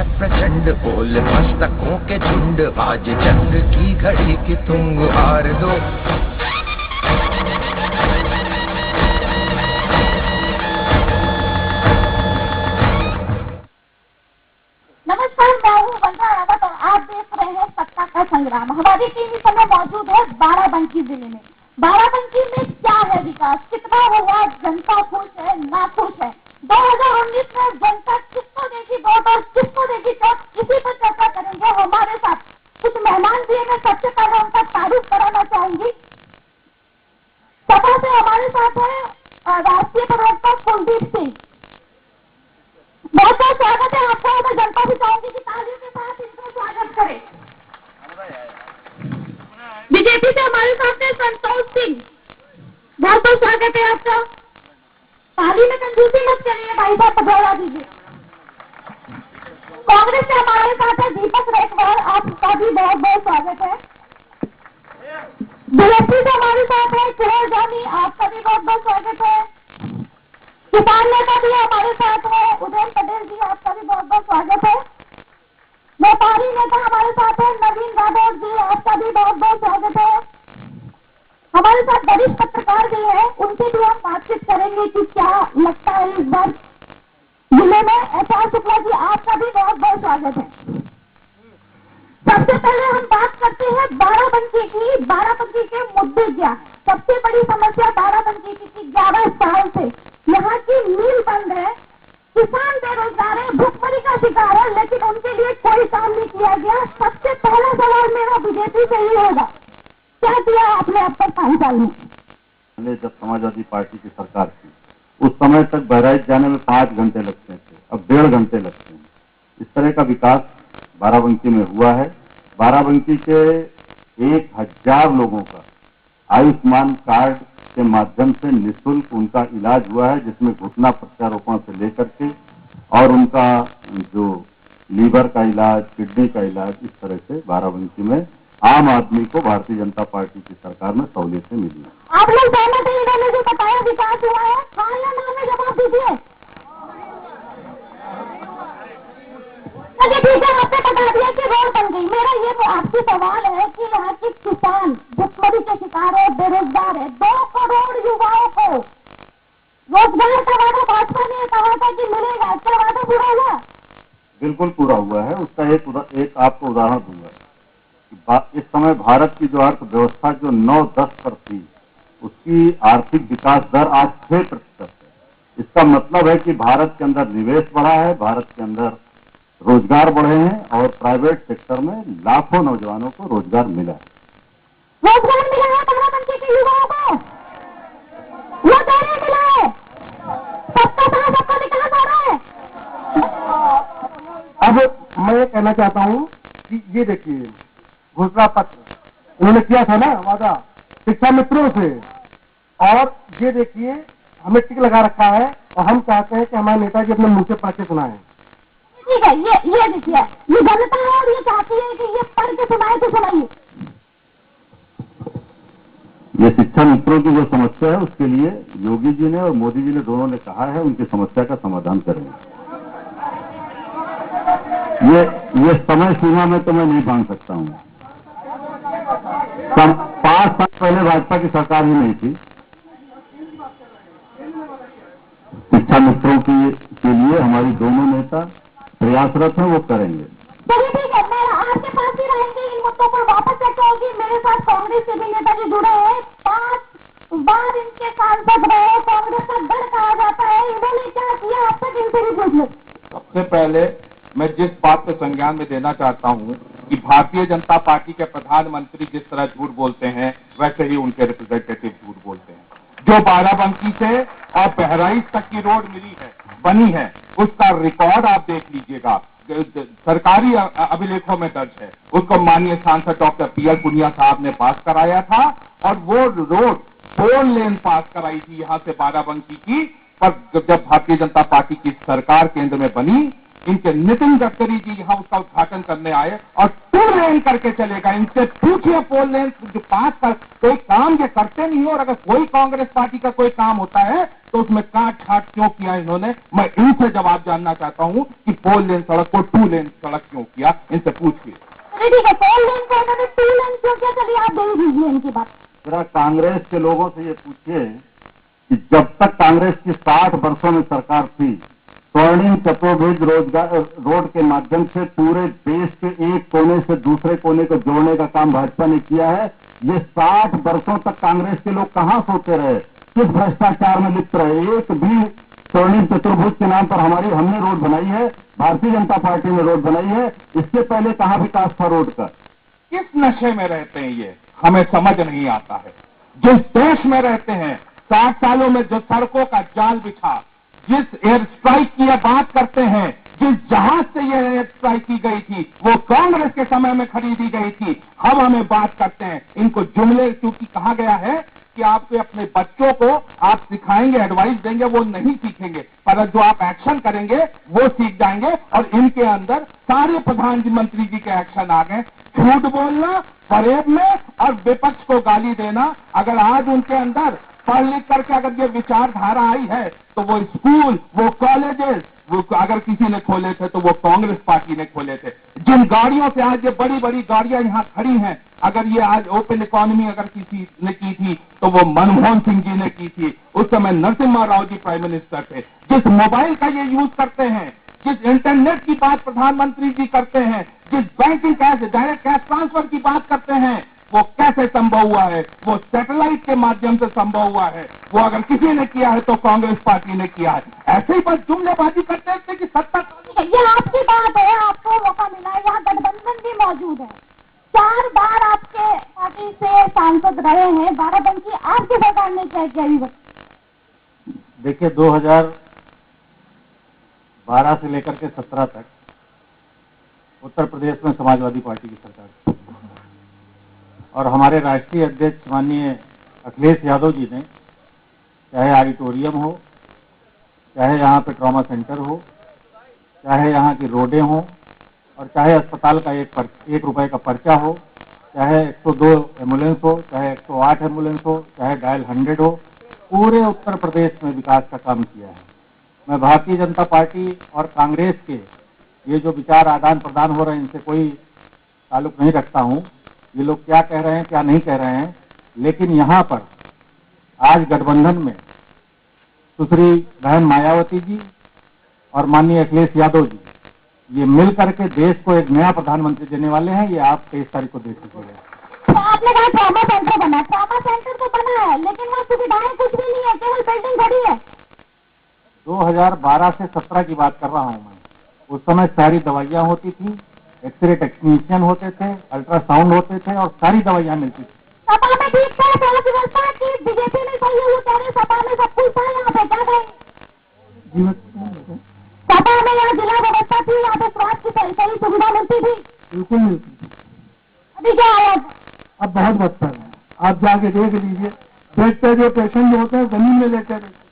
प्रचंड बोल मस्तकों के झुंड, आज जंग की घड़ी की तुम हार दो। नमस्कार, मैं हूँ वंदना रावत और आप देख रहे हैं सत्ता का संग्राम। हमारी टीम इस समय मौजूद है बाराबंकी जिले में। बाराबंकी में क्या है विकास, कितना हुआ, जनता खुश है ना खुश है, 2019 में जनता किसको देगी वोट और किसको देगी चोट, इसी पर चर्चा करेंगे। हमारे साथ कुछ मेहमान भी है, मैं सबसे पहले उनका तारीफ कराना चाहूंगी। सभा से हमारे साथ है राष्ट्रीय प्रवक्ता कुलदीप सिंह। बहुत बहुत स्वागत है आपका। मैं जनता भी चाहूंगी कि तालियों के साथ इनका स्वागत करें। बीजेपी से हमारे साथ है संतोष सिंह, बहुत बहुत स्वागत है आपका। ताली में कंजूसी मत करिए भाई साहब, पधौड़ा दीजिए। कांग्रेस से हमारे साथ है दीपक रेखवाल, आपका भी बहुत बहुत स्वागत है। बीएसपी से हमारे साथ है कुहर जानी, आपका भी बहुत बहुत स्वागत है। किसान नेता भी हमारे साथ है उदयन पटेल जी, आपका भी बहुत बहुत स्वागत है। व्यापारी नेता हमारे साथ है नवीन राठौर जी, आपका भी बहुत बहुत स्वागत है। हमारे साथ वरिष्ठ पत्रकार भी है, उनसे भी हम बातचीत करेंगे कि क्या लगता है इस बार जिले में। एचआर शुक्ला जी, आपका भी बहुत बहुत स्वागत है। सबसे पहले हम बात करते हैं बाराबंकी की। बाराबंकी के मुद्दे क्या, सबसे बड़ी समस्या बाराबंकी की 11 साल से यहाँ की मिल बंद है, किसान बेरोजगार है, भुखमरी का शिकार है, लेकिन उनके लिए कोई काम नहीं किया गया। सबसे पहला सवाल मेरा बीजेपी से ही होगा, क्या किया आपने अब तक 5 साल में? जब समाजवादी पार्टी की सरकार थी उस समय तक बहराइच जाने में 5 घंटे लगते थे, अब 1.5 घंटे लगते हैं। इस तरह का विकास बाराबंकी में हुआ है। बाराबंकी के 1000 लोगों का आयुष्मान कार्ड के माध्यम से निःशुल्क उनका इलाज हुआ है, जिसमें घुटना प्रत्यारोपण से लेकर के और उनका जो लीवर का इलाज, किडनी का इलाज, इस तरह से बाराबंकी में आम आदमी को भारतीय जनता पार्टी की सरकार में सहूलियतें मिली है। आप लोग सहमत हैं इन्होंने जो बताया विकास हुआ है? हाँ या ना में जवाब दीजिए। चलिए ठीक है, आपने बता दिया कि रोड बन गई। मेरा ये तो आपसे सवाल है कि यहाँ के किसान भुखमरी के शिकार है, बेरोजगार है, 2 करोड़ युवाओं को रोजगार का वादा भाजपा ने कहा था कि मिलेगा, क्या वादा पूरा हुआ? बिल्कुल पूरा हुआ है। उसका एक आपको उदाहरण दूंगा। इस समय भारत की जो अर्थव्यवस्था जो 9-10 पर थी, उसकी आर्थिक विकास दर आज 6% है। इसका मतलब है कि भारत के अंदर निवेश बढ़ा है, भारत के अंदर रोजगार बढ़े हैं और प्राइवेट सेक्टर में लाखों नौजवानों को रोजगार मिला है। रोजगार मिला है बाराबंकी के युवाओं को, वो नहीं मिला है। सबका साथ सबका विकास हो रहा है। अब मैं ये कहना चाहता हूँ कि ये देखिए, घोषणा पत्र उन्होंने किया था ना वादा शिक्षा मित्रों से, और ये देखिए हमें टिक लगा रखा है और हम चाहते हैं कि हमारे नेताजी अपने मुंह से पढ़ के सुनाएं। ठीक है, ये देखिए, ये जनता है और ये चाहती है कि ये पढ़ के सुनाए तो सुनाइए। ये शिक्षा मित्रों की जो समस्या है उसके लिए योगी जी ने और मोदी जी ने दोनों ने कहा है उनकी समस्या का समाधान करेंगे। ये समय सीमा में तो मैं नहीं बांध सकता हूँ। 5 साल पहले भाजपा की सरकार ही नहीं थी। शिक्षा मित्रों के लिए हमारी दोनों नेता प्रयासरत हैं, वो करेंगे। चलिए ठीक है, मैं आपके पास ही रहेंगे, इन मुद्दों पर वापस चर्चा होगी। मेरे साथ कांग्रेस के भी नेता जी जुड़े हैं, 5 बार इनके सांसद रहे, कांग्रेस का गढ़ कहा जाता है। इन्होंने क्या किया अब तक, इनसे भी पूछ लो। सबसे पहले मैं जिस बात को संज्ञान में देना चाहता हूं कि भारतीय जनता पार्टी के प्रधानमंत्री जिस तरह झूठ बोलते हैं, वैसे ही उनके रिप्रेजेंटेटिव झूठ बोलते हैं। जो बाराबंकी से और बहराइच तक की रोड बनी है, उसका रिकॉर्ड आप देख लीजिएगा, सरकारी अभिलेखों में दर्ज है। उसको माननीय सांसद डॉक्टर पीएल पुनिया साहब ने पास कराया था और वो रोड 4 लेन पास कराई थी यहाँ से बाराबंकी की। पर जब भारतीय जनता पार्टी की सरकार केंद्र में बनी इनके नितिन गडकरी जी यहाँ उसका उद्घाटन करने आए और 2 लेन करके चलेगा। इनसे पूछिए 4 लेन जो पास कर, कोई काम ये करते नहीं हो, और अगर कोई कांग्रेस पार्टी का कोई काम होता है तो उसमें काट छाट क्यों किया इन्होंने। मैं इनसे जवाब जानना चाहता हूँ कि 4 लेन सड़क को 2 लेन सड़क क्यों किया, इनसे पूछिए। ठीक है, 4 लेन को उन्होंने 2 लेन क्यों किया, चलिए आप दे दीजिए इनकी बात। जरा कांग्रेस के लोगों से ये पूछिए कि जब तक कांग्रेस की 60 वर्षों में सरकार थी, स्वर्णिम चतुर्भुज रोड के माध्यम से पूरे देश के एक कोने से दूसरे कोने को जोड़ने का काम भाजपा ने किया है। ये 60 वर्षों तक कांग्रेस के लोग कहां सोते रहे, किस भ्रष्टाचार में लिप्त रहे। एक भी स्वर्णिम चतुर्भुज के नाम पर हमने रोड बनाई है, भारतीय जनता पार्टी ने रोड बनाई है। इससे पहले कहां विकास था रोड का। किस नशे में रहते हैं ये हमें समझ नहीं आता है। जिस देश में रहते हैं, 60 सालों में जो सड़कों का जाल बिछा, जिस एयर स्ट्राइक की बात करते हैं, जिस जहाज से यह एयर स्ट्राइक की गई थी वो कांग्रेस के समय में खरीदी गई थी। हम हमें बात करते हैं, इनको जुमले, क्योंकि कहा गया है कि आपके अपने बच्चों को आप सिखाएंगे, एडवाइस देंगे, वो नहीं सीखेंगे, पर जो आप एक्शन करेंगे वो सीख जाएंगे। और इनके अंदर सारे प्रधानमंत्री जी के एक्शन आ गए। झूठ बोलना परेड में और विपक्ष को गाली देना। अगर आज उनके अंदर पढ़ लिख करके अगर ये विचारधारा आई है तो वो स्कूल, वो कॉलेजेस, वो अगर किसी ने खोले थे तो वो कांग्रेस पार्टी ने खोले थे। जिन गाड़ियों से आज ये बड़ी बड़ी गाड़ियां यहाँ खड़ी हैं, अगर ये आज ओपन इकोनॉमी अगर किसी ने की थी तो वो मनमोहन सिंह जी ने की थी। उस समय नरसिम्हा राव जी प्राइम मिनिस्टर थे। जिस मोबाइल का ये यूज करते हैं, जिस इंटरनेट की बात प्रधानमंत्री जी करते हैं, जिस banking cash, direct cash transfer की बात करते हैं, वो कैसे संभव हुआ है? वो सैटेलाइट के माध्यम से संभव हुआ है। वो अगर किसी ने किया है तो कांग्रेस पार्टी ने किया है। ऐसे ही बस जुमलेबाजी करते थे कि सत्ता। ये आपकी बात है, आपको मौका मिला है, यहाँ गठबंधन भी मौजूद है। 4 बार आपके पार्टी से सांसद रहे हैं, बाराबंकी आपकी सरकार ने क्या किया अभी बताइए। देखिए 2012 से लेकर के 17 तक उत्तर प्रदेश में समाजवादी पार्टी की सरकार थी और हमारे राष्ट्रीय अध्यक्ष माननीय अखिलेश यादव जी ने, चाहे ऑडिटोरियम हो, चाहे यहाँ पे ट्रॉमा सेंटर हो, चाहे यहाँ की रोडें हो, और चाहे अस्पताल का 1 रुपए का पर्चा हो, चाहे 102 एम्बुलेंस हो, चाहे 108 एम्बुलेंस हो, चाहे डायल 100 हो, पूरे उत्तर प्रदेश में विकास का काम किया है। मैं भारतीय जनता पार्टी और कांग्रेस के ये जो विचार आदान प्रदान हो रहे हैं इनसे कोई ताल्लुक नहीं रखता हूँ। ये लोग क्या कह रहे हैं क्या नहीं कह रहे हैं, लेकिन यहाँ पर आज गठबंधन में सुश्री बहन मायावती जी और माननीय अखिलेश यादव जी ये मिल करके देश को एक नया प्रधानमंत्री देने वाले हैं। ये आप 23 तारीख को देख लीजिएगा। तो आपने कहा ट्रॉमा सेंटर बना, ट्रॉमा सेंटर तो बना है लेकिन वो सुविधाएं कुछ भी नहीं है, केवल बिल्डिंग खड़ी है। 2012 से 17 की बात कर रहा हूँ मैं। उस समय सारी दवाइयाँ होती थी, एक्सरे टेक्नीशियन होते थे, अल्ट्रासाउंड होते थे और सारी दवाइयाँ मिलती थी। सपा में ठीक था, व्यवस्था की बीजेपी ने सही हुई कह रहे, सपा में सब कुछ था, यहाँ पे क्या कहें? सपा में यहाँ जिला व्यवस्था थी, यहाँ पे स्वास्थ्य की सही सुविधा मिलती थी, बिल्कुल मिलती। अभी क्या हालत? अब बहुत बदतर है, आप जाके देख लीजिए। बेड पे जो पेशेंट होते हैं जमीन में लेटे रहते।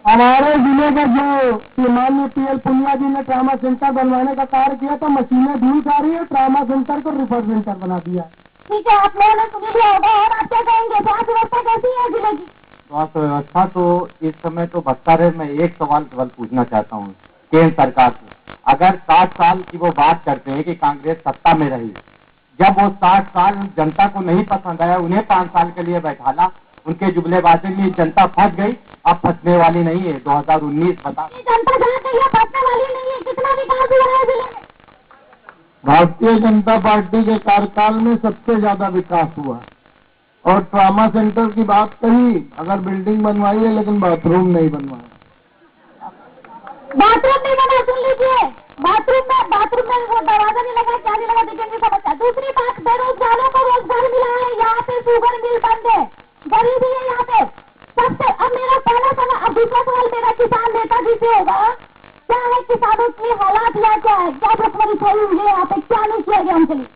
हमारे जिले का जो माननीय PL पुनिया जी ने ट्रामा सेंटर बनवाने का कार्य किया तो मशीनें दूर जा रही है, ट्रामा सेंटर को रेफर सेंटर बना दिया। ठीक है, आप लोगों ने सुन लिया होगा और आप क्या कहेंगे? स्वास्थ्य व्यवस्था कैसी है जिले की? स्वास्थ्य व्यवस्था तो इस समय तो बदतर है। मैं एक सवाल केवल पूछना चाहता हूँ केंद्र सरकार से। अगर 60 साल की वो बात करते हैं कि कांग्रेस सत्ता में रही, जब वो 60 साल जनता को नहीं पसंद आया, उन्हें 5 साल के लिए बैठाला, उनके जुमलेबाजी में जनता फंस गई, अब फंसने वाली नहीं है। 2019 बता जनता जहाँ के लिए फंसने वाली नहीं है। कितना विकास हुआ है जिले में? भारतीय जनता पार्टी के कार्यकाल में सबसे ज्यादा विकास हुआ। और ट्रामा सेंटर की बात कही, अगर बिल्डिंग बनवाई है लेकिन बाथरूम नहीं बनवाया। बाथरूम नहीं बना, सुन लीजिए, बाथरूम में वो दरवाजा नहीं लगा, क्या नहीं लगा, देखेंगे समझता। दूसरी बात, बेरोजगारों को रोजगार मिला है, यहाँ पे शुगर मिल बंद है, गरीबी है यहाँ पे सबसे। अब मेरा पहला सवाल, अब दूसरा सवाल मेरा किसान नेता जी से होगा, क्या है किसानों की हालात यहाँ क्या है, क्या भुखमरी छाई हुई है यहाँ पे, क्या नहीं किया गया उनके लिए?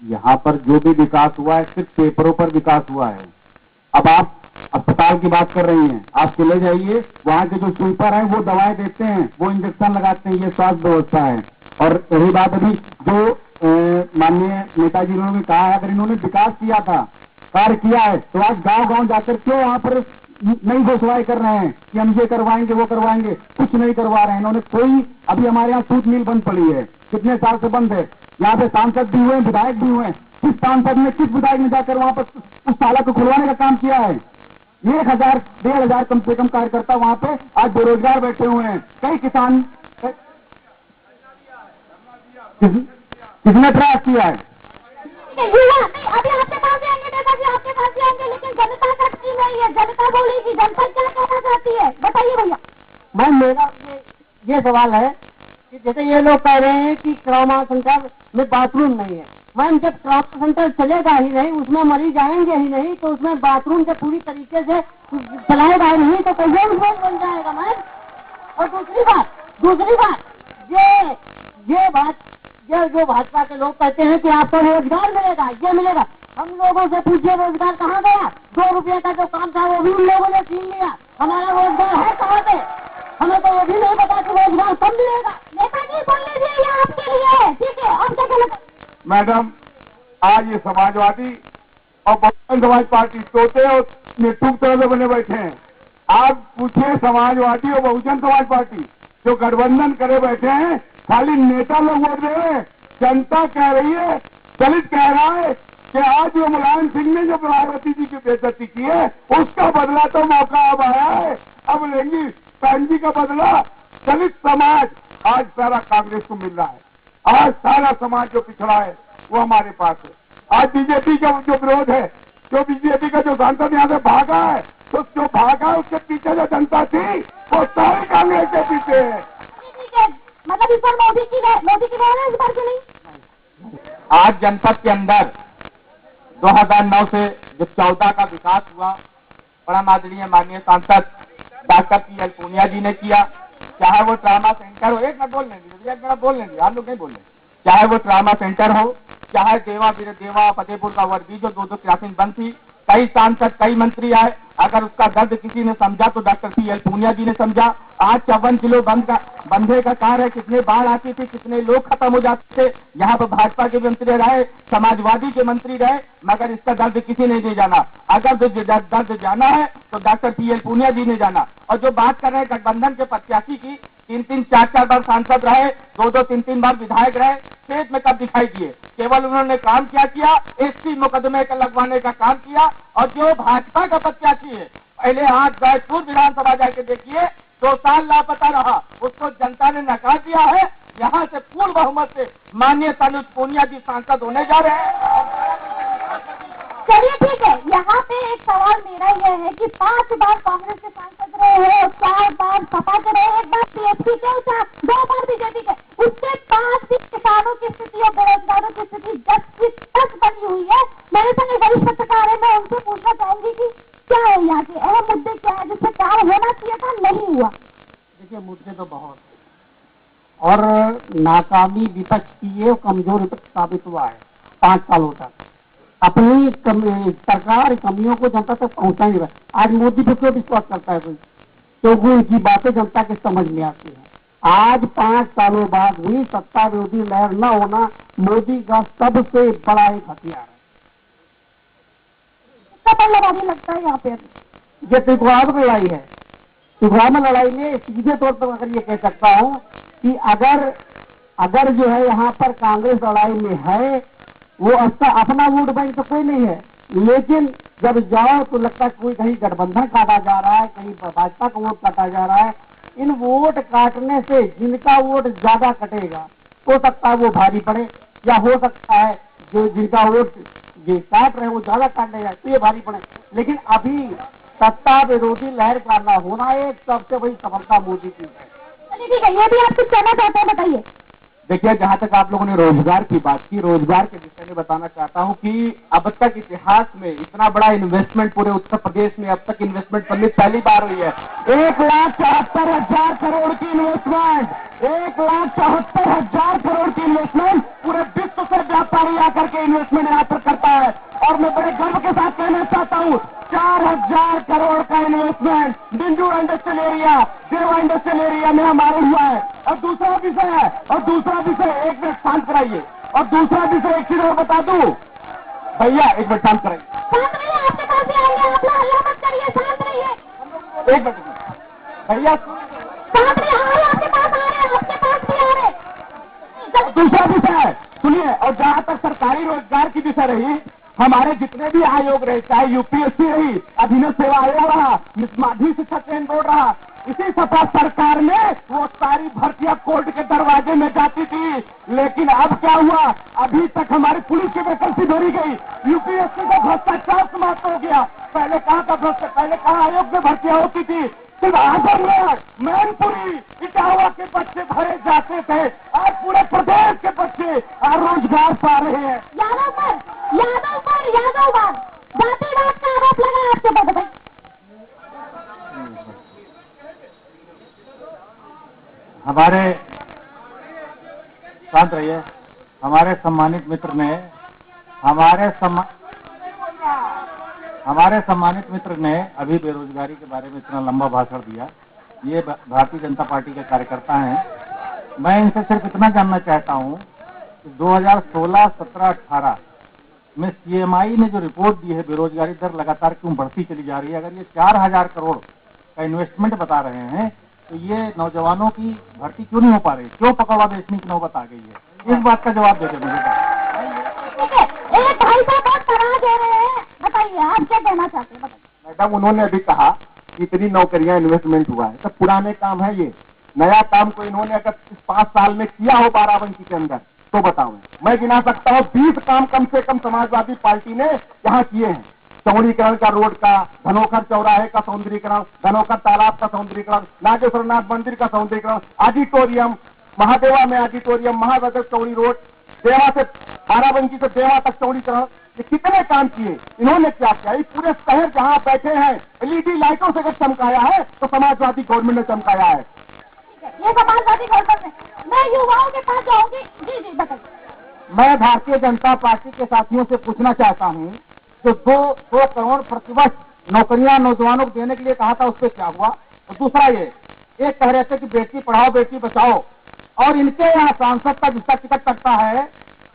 यहाँ पर जो भी विकास हुआ है सिर्फ पेपरों पर विकास हुआ है। अब आप अस्पताल की बात कर रही हैं, आप चले जाइए, वहाँ के जो स्वीपर हैं वो दवाएं देते हैं, वो इंजेक्शन लगाते हैं, ये स्वास्थ्य व्यवस्था है। और रही बात अभी जो माननीय नेताजी ने कहा है, अगर इन्होंने विकास किया था, कार्य किया है, तो आज गांव-गांव जाकर क्यों वहाँ पर नई घोषणाएं कर रहे हैं कि हम ये करवाएंगे वो करवाएंगे? कुछ नहीं करवा रहे हैं इन्होंने। कोई अभी हमारे यहाँ सूत मिल बंद पड़ी है, कितने साल से बंद है। यहाँ पे सांसद भी हुए, विधायक भी हुए, किस सांसद ने किस विधायक ने जाकर वहाँ पर उस ताला को खुलवाने का काम किया है? 1,000 1,500 कम से कम कार्यकर्ता वहाँ पे आज बेरोजगार बैठे हुए हैं। कई किसान किसने प्रयास किया है? युवा नहीं, अभी आपके पास आएंगे नेताजी, आपके पास ही आएंगे, लेकिन जनता करती नहीं है, जनता बोलेगी, जनता क्या कहना चाहती है, बताइए भैया। मैम मेरा ये सवाल है कि जैसे ये लोग कह रहे हैं कि ट्रॉमा सेंटर में बाथरूम नहीं है। मैम जब ट्रॉमा सेंटर चलेगा ही नहीं, उसमें मरीज आएंगे ही नहीं, तो उसमें बाथरूम जब पूरी तरीके से चलाएगा ही नहीं तो कैसे उसमें बन जाएगा मैम? और दूसरी बात ये बात जो भाजपा के लोग कहते हैं कि आपको रोजगार मिलेगा, ये मिलेगा। हम लोगों से पूछिए रोजगार कहाँ गया? 2 रुपये का जो काम था वो भी उन लोगों ने छीन लिया। हमारा रोजगार है कहाँ पे? हमें तो वो भी नहीं पता कि रोजगार कब मिलेगा। नेताजी बोल लीजिए, ये आपके लिए है, ठीक है? अब क्या कहना? मैडम, आज ये समाजवादी और बहुजन समाज पार्टी तोते और नेतृत्व तरह से बने बैठे हैं। आप पूछिए समाजवादी और बहुजन समाज पार्टी जो गठबंधन करे बैठे हैं, खाली नेता लोग वोट दे रहे हैं। जनता कह रही है, दलित कह रहा है कि आज जो मुलायम सिंह ने जो मायावती जी की बेइज्जती की है, उसका बदला तो मौका अब आया है। अब लेंगी बहन जी का बदला। दलित समाज आज सारा कांग्रेस को मिल रहा है। आज सारा समाज जो पिछड़ा है वो हमारे पास है। आज बीजेपी का जो विरोध है, जो बीजेपी का जो सांसद यहाँ से भागा है, तो जो भागा है उसके पीछे जो जनता थी वो सारी कांग्रेस के पीछे है। ठीक है, मतलब इस पर मोदी की रह है, इस बार की नहीं। आज जनपद के अंदर 2009 से जो 14 का विकास हुआ, बड़ा आदरणीय माननीय सांसद डॉक्टर पी.एल. पूनिया जी ने किया। चाहे वो ट्रामा सेंटर हो, एक मिनट बोल लेंगे, आप लोग नहीं बोल रहे। चाहे वो ट्रामा सेंटर हो, चाहे देवा फतेहपुर का ओवरब्रिज जो 2 क्रॉसिंग बंद थी, कई सांसद कई मंत्री आए। अगर उसका दर्द किसी ने समझा तो डॉक्टर पी.एल. पूनिया जी ने समझा। आज 54 किलो बंधे का कार्य है, कितने बाढ़ आती थी, कितने लोग खत्म हो जाते थे। यहाँ पर भाजपा के मंत्री रहे, समाजवादी के मंत्री रहे, मगर इसका दर्द किसी ने नहीं जाना। अगर दर्द जाना है तो डॉक्टर पी.एल. पूनिया जी ने जाना। और जो बात कर रहे हैं गठबंधन के प्रत्याशी की, 3-3, 4-4 बार सांसद रहे, 2-2, 3-3 बार विधायक रहे, खेत में कब दिखाई दिए? केवल उन्होंने काम क्या किया? एससी मुकदमे का लगवाने का काम किया। और जो भाजपा का प्रत्याशी है, पहले आज गायपुर विधानसभा जाके देखिए, 2 साल लापता रहा, उसको जनता ने नकार दिया है। यहाँ से पूर्ण बहुमत से माननीय तनुज पूनिया जी सांसद होने जा रहे हैं। चलिए ठीक है, यहाँ पे एक सवाल मेरा यह है कि 5 बार कांग्रेस के सांसद रहे हैं, 4 बार सपा के रहे, 1 बार बीएसपी के, 2 बार बीजेपी के, उसके 5 भी किसानों की स्थिति और बेरोजगारों की स्थिति 10 बनी हुई है। मेरे संग वरिष्ठ पत्रकार है, मैं उनसे पूछना चाहूंगी कि क्या है यहाँ के अहम मुद्दे, क्या है जिससे काम होना चाहिए था, नहीं हुआ? देखिए मुद्दे तो बहुत और नाकामी विपक्ष की ये कमजोर विपक्ष साबित हुआ है 5 सालों तक। अपनी सरकार कमियों को जनता तक पहुंचा नहीं रहा। आज मोदी पे क्यों विश्वास करता है कोई? क्योंकि उनकी बातें जनता के समझ में आती है। आज 5 सालों बाद भी सत्ता विरोधी लहर न होना मोदी का सबसे बड़ा एक हथियार है। लड़ाई लगता है यहाँ पे ये त्रिपुरा में लड़ाई है। त्रिपुरा में लड़ाई में सीधे तौर पर अगर ये कह सकता हूँ कि अगर जो है यहाँ पर कांग्रेस लड़ाई में है, वो अपना वोट बैंक तो कोई नहीं है, लेकिन जब जाओ तो लगता है कोई कहीं गठबंधन काटा जा रहा है, कहीं भाजपा का वोट काटा जा रहा है। इन वोट काटने से जिनका वोट ज्यादा कटेगा हो सकता है वो भारी पड़े, या हो सकता है जो जिनका वोट ये काट रहे हैं वो ज्यादा काटने जाए तो ये भारी पड़े। लेकिन अभी सत्ता विरोधी लहर का न होना एक सबसे बड़ी सफलता मोदी की है। ठीक है, ये भी आप कुछ कहना चाहते हैं, बताइए। देखिए, जहाँ तक आप लोगों ने रोजगार की बात की, रोजगार के विषय में बताना चाहता हूँ कि अब तक इतिहास में इतना बड़ा इन्वेस्टमेंट पूरे उत्तर प्रदेश में अब तक इन्वेस्टमेंट परमिट पहली बार हुई है। 1,74,000 करोड़ की इन्वेस्टमेंट, 1,74,000 करोड़ की इन्वेस्टमेंट पूरे विश्व से व्यापारी आकर के इन्वेस्टमेंट यहाँ पर करता है। और मैं बड़े गर्व के साथ कहना चाहता हूँ, 4,000 करोड़ का इन्वेस्टमेंट बिंदु इंडस्ट्रियल एरिया, देवा इंडस्ट्रियल एरिया में हमारे हुआ है। और दूसरा विषय है, और दूसरा विषय, एक मिनट शांत कराइए, और दूसरा विषय एक चीज और बता दूं भैया, एक मिनट शांत कराइए, शांत रहिए, आपके पास भी आएंगे, आप लोग हल्ला मत करिए, शांत रहिए, एक मिनट भैया, शांत रहिए, हाँ आपके पास आ रहे हैं, आपके पास भी आ रहे हैं। दूसरा विषय है सुनिए। और जहां तक सरकारी रोजगार की विषय रही, हमारे जितने भी आयोग रहे, चाहे यूपीएससी रही, अधीनस्थ सेवा आयोग रहा, माध्यमिक शिक्षा चयन बोर्ड रहा, इसी सपा सरकार में वो सारी भर्तियां कोर्ट के दरवाजे में जाती थी। लेकिन अब क्या हुआ, अभी तक हमारी पुलिस की वैकेंसी भरी गई, यूपीएससी का भ्रष्टाचार समाप्त हो गया। पहले कहाँ का भ्रष्टाचार, पहले कहाँ आयोग में भर्तियां होती थी, सिर्फ आजमगढ़, मैनपुरी, इटावा के बच्चे भरे जाते थे। आज पूरे प्रदेश के बच्चे रोजगार पा रहे हैं। यादव पर जातिवाद का आरोप लगा आपके बदले में। हमारे शांत रहिए, हमारे सम्मानित मित्र ने अभी बेरोजगारी के बारे में इतना लंबा भाषण दिया। ये भारतीय जनता पार्टी के कार्यकर्ता हैं। मैं इनसे सिर्फ इतना जानना चाहता हूं कि 2016, 17, 18 में सीएमआई ने जो रिपोर्ट दी है, बेरोजगारी दर लगातार क्यों बढ़ती चली जा रही है? अगर ये 4,000 करोड़ का इन्वेस्टमेंट बता रहे हैं तो ये नौजवानों की भर्ती क्यों नहीं हो पा रही? क्यों पकड़वा बेचने की नौबत आ गई है? इस बात का जवाब दे दे मुझे। एक भाई साहब बहुत तनाव दे रहे हैं, बताइए आप क्या कहना चाहते हैं? मैडम, उन्होंने अभी कहा कि इतनी नौकरियां इन्वेस्टमेंट हुआ है, तो पुराने काम है, ये नया काम को इन्होंने अगर 5 साल में किया हो बाराबंकी के अंदर तो बताओ। मैं गिना सकता हूँ 20 काम कम से कम समाजवादी पार्टी ने यहाँ किए हैं। चौड़ीकरण का रोड का, धनोखर चौराहे का सौंदर्यीकरण, धनोखर तालाब का सौंदर्यीकरण, नागेश्वरनाथ मंदिर का सौंदर्यीकरण, ऑडिटोरियम, महादेवा में ऑडिटोरियम, महानगर चौड़ी रोड, देवा से बाराबंकी से देवा तक चौड़ीकरण, ये कितने काम किए इन्होंने? क्या किया? ये पूरे शहर जहाँ बैठे हैं एलईडी लाइटों से अगर चमकाया है तो समाजवादी गवर्नमेंट ने चमकाया है। ये समाजवादी गवर्नमेंट है। मैं युवाओं के पास जाऊंगी। जी बताइए। मैं भारतीय जनता पार्टी के साथियों से पूछना चाहता हूँ, जो 2 करोड़ प्रतिवर्ष नौकरियां नौजवानों को देने के लिए कहा था, उस पर क्या हुआ? और दूसरा ये, एक कह रहे थे कि बेटी पढ़ाओ बेटी बचाओ, और इनके यहाँ सांसद का जिसका टिकट कटता है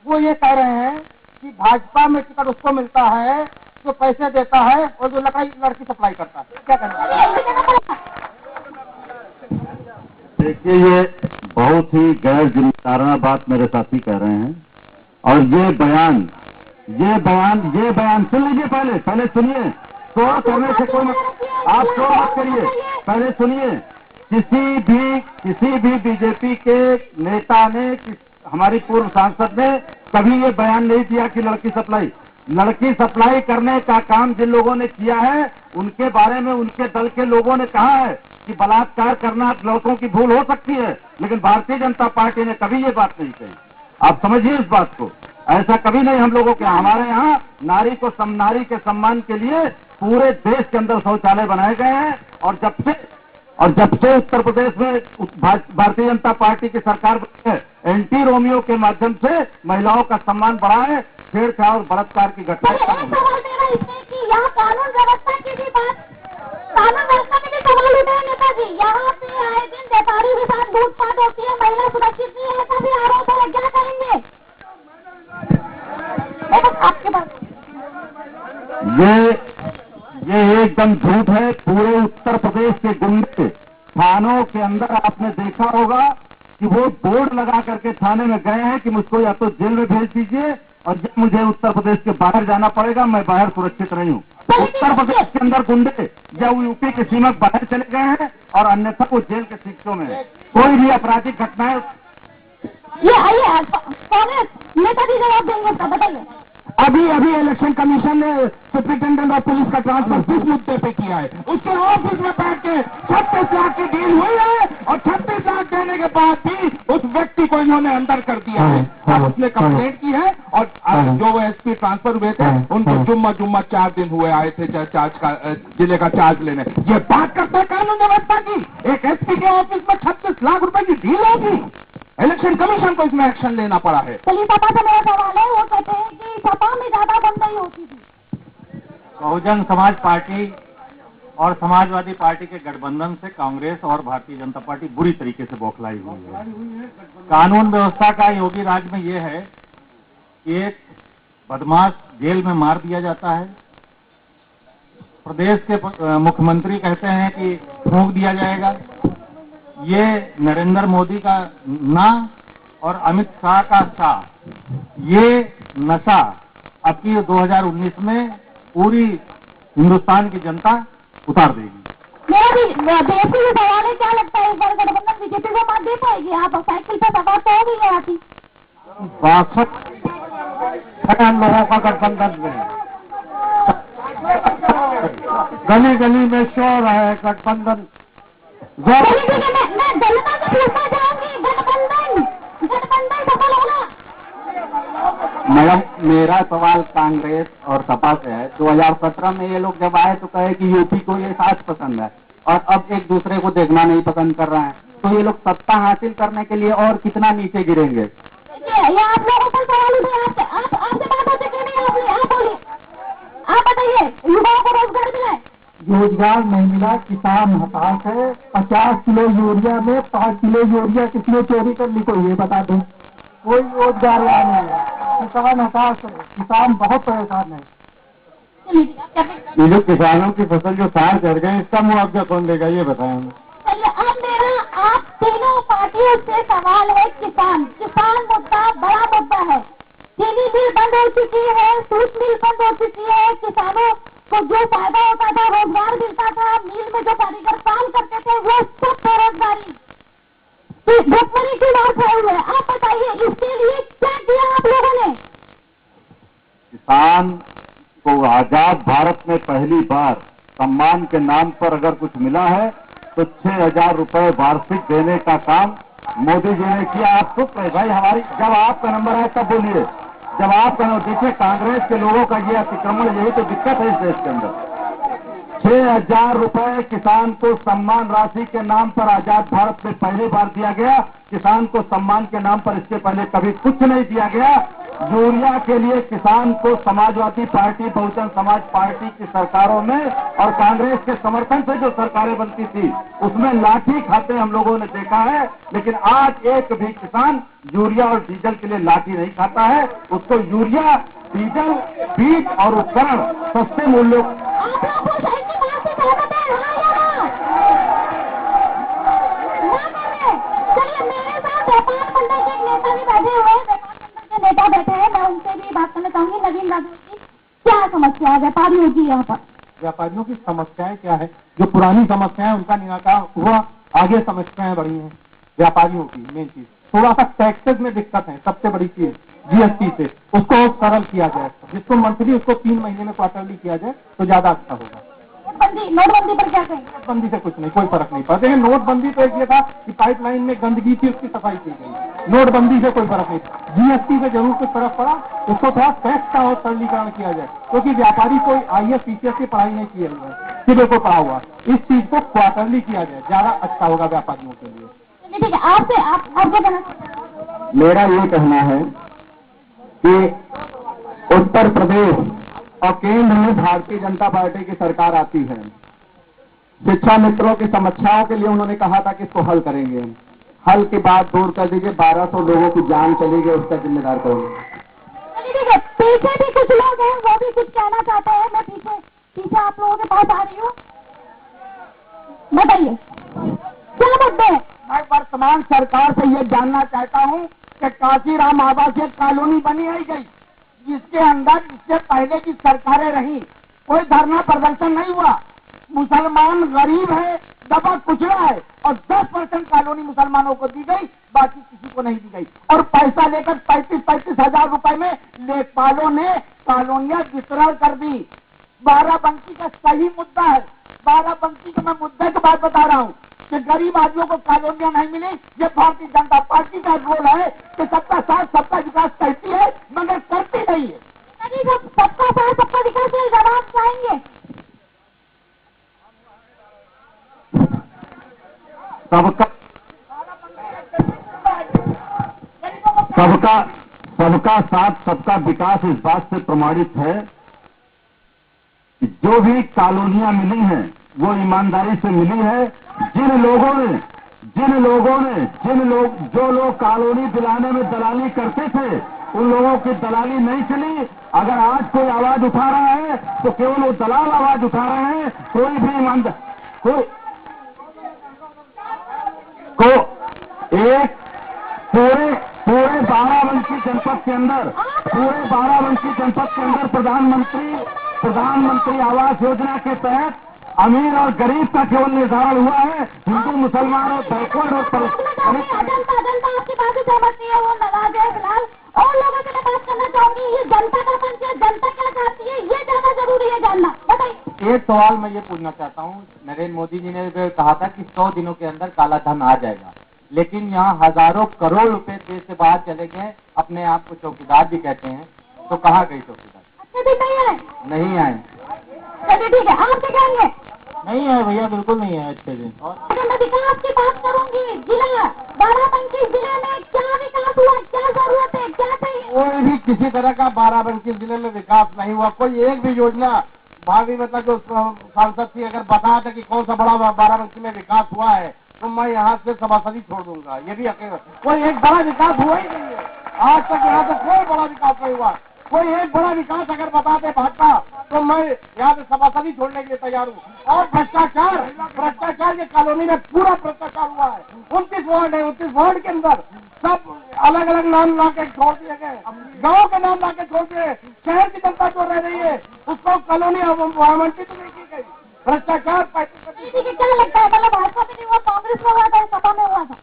वो ये कह रहे हैं कि भाजपा में टिकट उसको मिलता है जो पैसे देता है और जो लड़की सप्लाई करता है। क्या कहना? देखिए, ये बहुत ही गैर जिम्मेदाराना बात मेरे साथी कह रहे हैं। और ये बयान सुन लीजिए, पहले सुनिए। शोर करने से कोई आप शोर मत करिए, पहले सुनिए। किसी भी बीजेपी के नेता ने, हमारी पूर्व सांसद ने कभी ये बयान नहीं दिया कि लड़की सप्लाई करने का काम जिन लोगों ने किया है उनके बारे में उनके दल के लोगों ने कहा है कि बलात्कार करना लड़कों की भूल हो सकती है, लेकिन भारतीय जनता पार्टी ने कभी ये बात नहीं कही। आप समझिए इस बात को, ऐसा कभी नहीं हम लोगों के। हमारे यहाँ नारी के सम्मान के लिए पूरे देश के अंदर शौचालय बनाए गए हैं। और जब से उत्तर प्रदेश में भारतीय जनता पार्टी की सरकार बनी है, एंटी रोमियो के माध्यम से महिलाओं का सम्मान बढ़ा है, छेड़छाड़ और बलात्कार की घटनाएं कम हुई। यहाँ कानून व्यवस्था की भी सवाल उठे नेताजी। यहाँ पे आए दिन व्यापारी के साथ लूटपाट होती है, महिला सुरक्षित नहीं है, ऐसा भी आरोप है। क्या करेंगे? आपके पास ये एकदम झूठ है। पूरे उत्तर प्रदेश के गुंडे थानों के अंदर आपने देखा होगा कि वो बोर्ड लगा करके थाने में गए हैं कि मुझको या तो जेल में भेज दीजिए, और जब मुझे उत्तर प्रदेश के बाहर जाना पड़ेगा मैं बाहर सुरक्षित नहीं हूँ। उत्तर प्रदेश के अंदर गुंडे या यूपी के सीमा बाहर चले गए हैं, और अन्यथा वो जेल के शिक्षों में है। कोई भी आपराधिक घटनाएं ये आइए कांग्रेस नेताजी जवाब देंगे, उसका बताइए। अभी इलेक्शन कमीशन ने सुप्रिंटेंडेंट ऑफ पुलिस का ट्रांसफर किस मुद्दे पे किया है? उसके ऑफिस में बैठ के 36 लाख की डील हुई है, और 36 लाख देने के बाद भी उस व्यक्ति को इन्होंने अंदर कर दिया है। अब उसने कंप्लेंट की है, और जो वो एसपी ट्रांसफर हुए थे उनको जुम्मा 4 दिन हुए आए थे जिले का चार्ज लेने। ये बात करता है कानून व्यवस्था की। एक एसपी के ऑफिस में 36 लाख रुपए की डील होगी। इलेक्शन कमीशन को इसमें एक्शन लेना पड़ा है। चलिए सपा से मेरा सवाल है, वो कहते हैं कि सपा में ज्यादा बंदाई होती थी। बहुजन समाज पार्टी और समाजवादी पार्टी के गठबंधन से कांग्रेस और भारतीय जनता पार्टी बुरी तरीके से बौखलाई हुई है। कानून व्यवस्था का योगी राज में ये है कि एक बदमाश जेल में मार दिया जाता है, प्रदेश के मुख्यमंत्री कहते हैं कि फूंक दिया जाएगा। ये नरेंद्र मोदी का ना और अमित शाह का सा, ये नशा अब की 2019 में पूरी हिंदुस्तान की जनता उतार देगी। मेरा भी बेसिक सवाल है, क्या लगता है इस बार गठबंधन बीजेपी को मात दे पाएगी? आप साइकिल पर सवार तो हो गई है आती 62 हम लोगों का गठबंधन में, गली गली में शोर है गठबंधन। मैं जनता से पूछना चाहूंगी, गठबंधन सफल होगा? मैडम, मेरा सवाल कांग्रेस और सपा से है। 2017 में ये लोग जब आए तो कहे कि यूपी को ये साथ पसंद है, और अब एक दूसरे को देखना नहीं पसंद कर रहे हैं, तो ये लोग सत्ता हासिल करने के लिए और कितना नीचे गिरेंगे? ये आप लोगों पर सवाल उठे, आपसे बात होती क्यों नहीं? आप बोलिए, आप बताइए, युवाओं को रोजगार मिला है? रोजगार नहीं मिला, किसान हताश है। 50 किलो यूरिया में 5 किलो यूरिया किसने चोरी कर ली, कोई ये बता दो। कोई रोजगार नहीं है, किसान हताश है, किसान बहुत परेशान है। ये जो किसानों की फसल जो सार चढ़ गए, इसका मुआवजा कौन देगा, ये बताएं। चलिए, अब मेरा आप तीनों पार्टियों से सवाल है, किसान मुद्दा बड़ा मुद्दा है। चीनी मिल बंद हो चुकी है, सूत मिल बंद हो चुकी है, किसानों को जो फायदा होता था, रोजगार मिलता था, मिल में जो कारीगर काम करते थे, वो सब बेरोजगारी भुखमरी की बात है। आप बताइए, इसके लिए क्या किया आप लोगों ने? किसान को आजाद भारत में पहली बार सम्मान के नाम पर अगर कुछ मिला है तो 6,000 रुपए वार्षिक देने का काम मोदी जी ने किया। आप चुप रहे भाई, हमारी जब आपका नंबर आए तब बोलिए। जब आपका नंबर, देखिए कांग्रेस के लोगों का ये अतिक्रमण, यही तो दिक्कत है इस देश के अंदर। 6,000 रुपए किसान को सम्मान राशि के नाम पर आजाद भारत में पहली बार दिया गया। किसान को सम्मान के नाम पर इसके पहले कभी कुछ नहीं दिया गया। यूरिया के लिए किसान को समाजवादी पार्टी, बहुजन समाज पार्टी की सरकारों में और कांग्रेस के समर्थन से जो सरकारें बनती थी, उसमें लाठी खाते हम लोगों ने देखा है। लेकिन आज एक भी किसान यूरिया और डीजल के लिए लाठी नहीं खाता है। उसको यूरिया, डीजल, बीज और उपकरण सस्ते मूल्यों। नेता बैठे हैं, मैं उनसे भी बात करना चाहूंगी। नवीन राजू की क्या समस्या है व्यापारियों की? यहाँ पर व्यापारियों की समस्याएं क्या है? जो पुरानी समस्याएं उनका निराकरण हुआ, आगे समस्याएं बढ़ी हैं। व्यापारियों की मेन चीज थोड़ा सा टैक्सेस में दिक्कत है, सबसे बड़ी चीज जीएसटी से उसको सरल किया जाए, जिसको मंथली उसको 3 महीने में क्वार्टरली किया जाए तो ज्यादा अच्छा होगा। नोटबंदी पर क्या कहेंगे? नोटबंदी से कुछ नहीं, कोई फर्क नहीं पड़ता। लेकिन नोटबंदी तो एक ये था कि पाइपलाइन में गंदगी थी, उसकी सफाई की गई। नोटबंदी से कोई फर्क नहीं। जीएसटी से जरूर कुछ फर्क पड़ा, उसको थोड़ा टैक्स का और सरलीकरण किया जाए, क्योंकि व्यापारी कोई IAS PCS की पढ़ाई नहीं किए हुए, सीधे को पढ़ा हुआ। इस चीज को क्वार्टरली किया जाए, ज्यादा अच्छा होगा व्यापारियों के लिए। ठीक है, आपसे आप क्या कहना चाहते हैं? मेरा ये कहना है कि उत्तर प्रदेश और केंद्र में भारतीय जनता पार्टी की सरकार आती है। शिक्षा मित्रों की समस्याओं के लिए उन्होंने कहा था कि इसको हल करेंगे। हल की बात दूर कर दीजिए, 1200 लोगों की जान चली गई, उसका जिम्मेदार कौन? ठीक है, पीछे भी कुछ लोग हैं, वो भी कुछ कहना चाहते हैं। मैं पीछे आप लोगों के पास आ रही हूँ, बताइए क्या मुद्दे हैं? मैं वर्तमान सरकार से ये जानना चाहता हूँ कि काशीराम आवासीय कॉलोनी बनाई गई, जिसके अंदर इससे पहले की सरकारें रही, कोई धरना प्रदर्शन नहीं हुआ। मुसलमान गरीब है, दबा कुचला है, और 10% कॉलोनी मुसलमानों को दी गई, बाकी किसी को नहीं दी गई। और पैसा लेकर 35-35 हजार रुपए में लेखपालों ने कॉलोनियां वितरण कर दी। बाराबंकी का सही मुद्दा है। बाराबंकी का मैं मुद्दे की बात बता रहा हूँ कि गरीब आदमियों को कॉलोनियां नहीं मिली। ये भारतीय जनता पार्टी का रोल है कि सबका साथ सबका विकास कहती है, मगर करती नहीं है। सबका साथ सबका विकास है, जवाब चाहेंगे? सबका साथ सबका विकास इस बात से प्रमाणित है कि जो भी कॉलोनियां मिली हैं वो ईमानदारी से मिली है। जो लोग कॉलोनी दिलाने में दलाली करते थे उन लोगों की दलाली नहीं चली। अगर आज कोई आवाज उठा रहा है तो केवल वो दलाल आवाज उठा रहे हैं। कोई भी ईमानदार एक पूरे बाराबंकी जनपद के अंदर प्रधानमंत्री आवास योजना के तहत अमीर और गरीब का केवल निर्धारण हुआ है। हिंदू मुसलमान और बैकवर्ड और जनता आपकी बात से सहमत नहीं है, वो नाराज है फिलहाल। और लोगों से मैं बात करना चाहूंगी, ये जनता का पंच है, जनता क्या चाहती है ये जानना जरूरी है, जानना बताइए। एक सवाल मैं ये पूछना चाहता हूँ, नरेंद्र मोदी जी ने कहा था कि 100 दिनों के अंदर काला धन आ जाएगा, लेकिन यहाँ हजारों करोड़ रुपए देश से बाहर चले गए। अपने आप को चौकीदार भी कहते हैं, तो कहाँ गई चौकीदार? नहीं आए। चलिए ठीक है, आप क्या कहेंगे? नहीं है भैया, बिल्कुल नहीं है अच्छे दिन। मैं विकास की बात करूंगी, जिला बाराबंकी जिले में क्या विकास हुआ, क्या जरूरत है, क्या चाहिए? कोई भी किसी तरह का बाराबंकी जिले में विकास नहीं हुआ। कोई एक भी योजना भाभी मतलब जो सांसद थी अगर बता दे कि कौन सा बड़ा बाराबंकी में विकास हुआ है तो मैं यहाँ से सभासदी छोड़ दूंगा। ये भी अकेला कोई एक बड़ा विकास हुआ ही नहीं है आज तक। यहाँ से कोई बड़ा विकास नहीं हुआ। कोई एक बड़ा विकास अगर बताते भाजपा तो मैं यहाँ से सभासदी छोड़ने के लिए तैयार हूँ। और भ्रष्टाचार के कॉलोनी में पूरा भ्रष्टाचार हुआ है। 29 वार्ड है, 29 वार्ड के अंदर सब अलग अलग नाम ला के छोड़ दिए गए, गाँव के नाम ला के छोड़ दिए। शहर की जनता जो रह रही है उसको कॉलोनी आवंटित नहीं की गई। भ्रष्टाचार क्या लगता है, मतलब भाजपा में नहीं हुआ, कांग्रेस में हुआ था, सपा में हुआ था?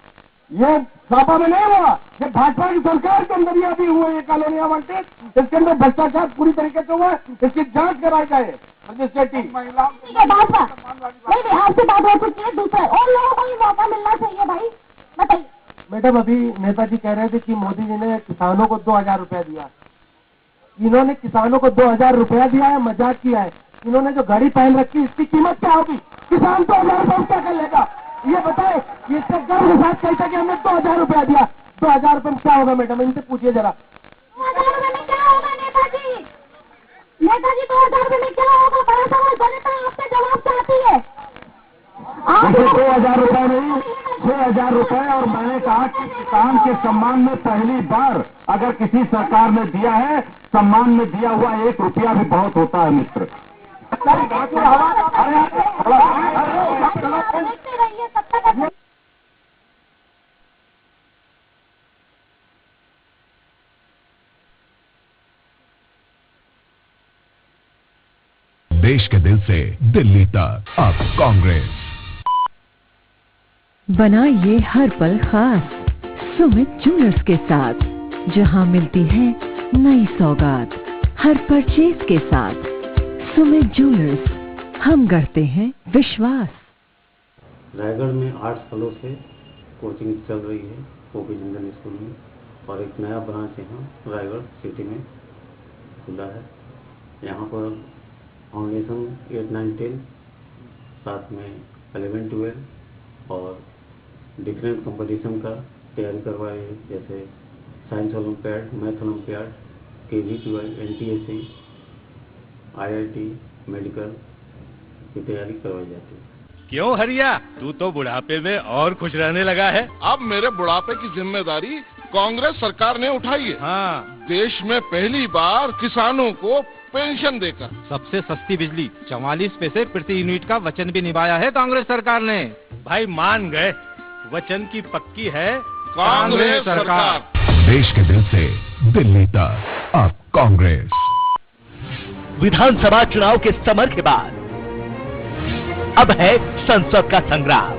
ये सपा में नहीं हुआ, ये भाजपा की सरकार के अंदर ही अभी हुए ये कॉलोनी आवंटित। इसके अंदर भ्रष्टाचार पूरी तरीके से हुआ, इसकी जांच कराई जाए। भाजपा नहीं, आपसे बात हो चुकी है। दूसरा और लोगों को भी मौका मिलना चाहिए भाई, बताइए। मैडम अभी नेताजी कह रहे थे कि मोदी जी ने किसानों को 2000 रुपया दिया। इन्होंने किसानों को 2000 रुपया दिया है, मजाक किया है। इन्होंने जो घड़ी पहन रखी इसकी कीमत क्या होगी? किसान 2000 रुपये क्या कर लेगा ये बताए? इससे गर्व के साथ कहता कि हमने 2000 रुपया दिया। 2000 रुपये में क्या होगा मैडम, इनसे पूछिए जरा। 2000 रुपये में क्या होगा नेताजी? 2000 रुपये में क्या होगा? बड़ा सवाल, जनता आपसे जवाब चाहती है। देखिए 2000 रुपये नहीं, 6000 रुपये। और मैंने कहा कि किसान के सम्मान में पहली बार अगर किसी सरकार ने दिया है, सम्मान में दिया हुआ 1 रुपया भी बहुत होता है मित्र। देश के दिल से दिल्ली तक अब कांग्रेस। बनाइए हर पल खास सुमित ज्वेलर्स के साथ, जहां मिलती है नई सौगात हर परचेज के साथ। सुमित ज्वेलर्स, हम करते हैं विश्वास। रायगढ़ में 8 सालों से कोचिंग चल रही है ओपी जिंदल स्कूल में, और एक नया ब्रांच यहाँ रायगढ़ सिटी में खुला है। यहाँ पर फाउंडेशन 8, 9, 10 साथ में 11, 12 और डिफरेंट कंपटीशन का तैयारी करवाए हैं, जैसे science olympiad, math olympiad, KVTY, NTSC, IIT, medical की तैयारी करवाई जाती है। क्यों हरिया, तू तो बुढ़ापे में और खुश रहने लगा है। अब मेरे बुढ़ापे की जिम्मेदारी कांग्रेस सरकार ने उठाई है। हाँ, देश में पहली बार किसानों को पेंशन देकर सबसे सस्ती बिजली 44 पैसे प्रति यूनिट का वचन भी निभाया है कांग्रेस सरकार ने। भाई मान गए, वचन की पक्की है कांग्रेस सरकार। देश के दिल से दिल्ली तक अब कांग्रेस। विधानसभा चुनाव के समर के बाद अब है संसद का संग्राम।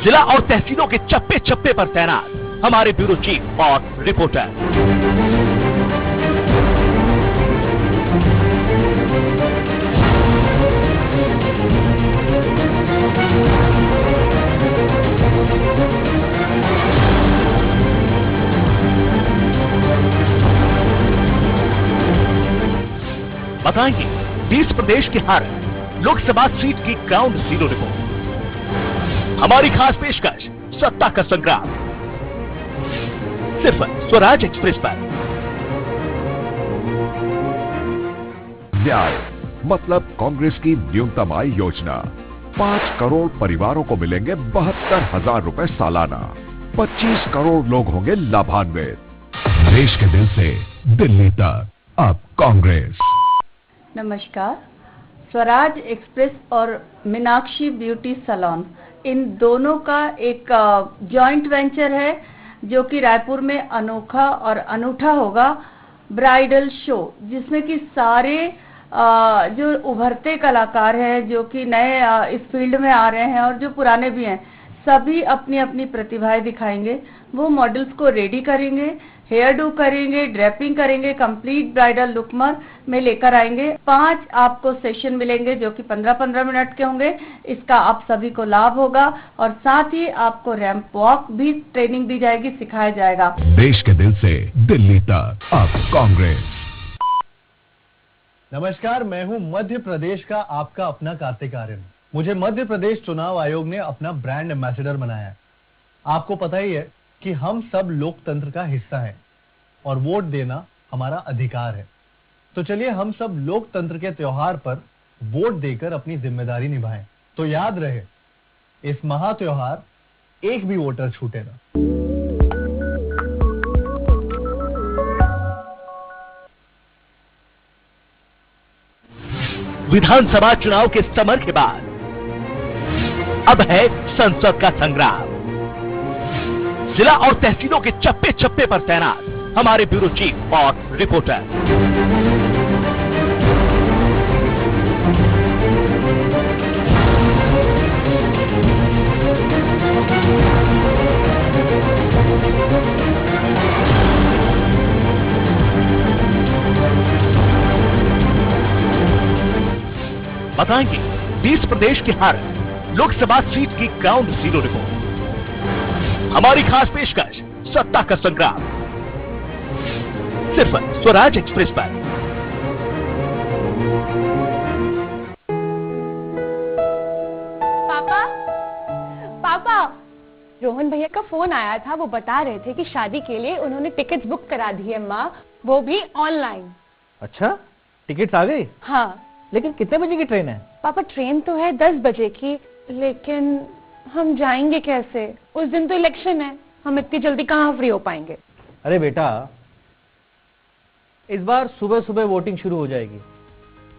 जिला और तहसीलों के चप्पे चप्पे पर तैनात हमारे ब्यूरो चीफ और रिपोर्टर। बताएंगे 20 प्रदेश की हर लोकसभा सीट की ग्राउंड जीरो रिपोर्ट। हमारी खास पेशकश सत्ता का संग्राम, सिर्फ स्वराज एक्सप्रेस पर। न्याय, मतलब कांग्रेस की न्यूनतम आय योजना। 5 करोड़ परिवारों को मिलेंगे 72,000 रुपए सालाना। 25 करोड़ लोग होंगे लाभान्वित। देश के दिल से दिल्ली तक अब कांग्रेस। नमस्कार। स्वराज एक्सप्रेस और मीनाक्षी ब्यूटी सैलून, इन दोनों का एक जॉइंट वेंचर है जो कि रायपुर में अनोखा और अनूठा होगा ब्राइडल शो, जिसमें कि सारे जो उभरते कलाकार हैं, जो कि नए इस फील्ड में आ रहे हैं और जो पुराने भी हैं, सभी अपनी अपनी प्रतिभाएं दिखाएंगे। वो मॉडल्स को रेडी करेंगे, हेयर डू करेंगे, ड्रेपिंग करेंगे, कंप्लीट ब्राइडल लुक में लेकर आएंगे। 5 आपको सेशन मिलेंगे जो कि 15-15 मिनट के होंगे। इसका आप सभी को लाभ होगा और साथ ही आपको रैंप वॉक भी ट्रेनिंग दी जाएगी, सिखाया जाएगा। देश के दिल से दिल्ली तक अब कांग्रेस। नमस्कार, मैं हूं मध्य प्रदेश का आपका अपना कार्तिक आर्यन। मुझे मध्य प्रदेश चुनाव आयोग ने अपना ब्रांड एम्बेसडर बनाया है। आपको पता ही है कि हम सब लोकतंत्र का हिस्सा हैं और वोट देना हमारा अधिकार है। तो चलिए हम सब लोकतंत्र के त्योहार पर वोट देकर अपनी जिम्मेदारी निभाएं। तो याद रहे, इस महा त्योहार एक भी वोटर छूटे ना। विधानसभा चुनाव के समर के बाद अब है संसद का संग्राम। जिला और तहसीलों के चप्पे चप्पे पर तैनात हमारे ब्यूरो चीफ और रिपोर्टर। बताएंगे 20 प्रदेश की हर लोकसभा सीट की ग्राउंड जीरो रिपोर्ट। हमारी खास पेशकश सत्ता का संग्राम, सिर्फ स्वराज एक्सप्रेस पर। पापा, रोहन भैया का फोन आया था। वो बता रहे थे कि शादी के लिए उन्होंने टिकट्स बुक करा दी है माँ, वो भी ऑनलाइन। अच्छा, टिकट्स आ गई? हाँ। लेकिन कितने बजे की ट्रेन है? पापा, ट्रेन तो है 10 बजे की, लेकिन हम जाएंगे कैसे? उस दिन तो इलेक्शन है, हम इतनी जल्दी कहाँ फ्री हो पाएंगे? अरे बेटा, इस बार सुबह सुबह वोटिंग शुरू हो जाएगी।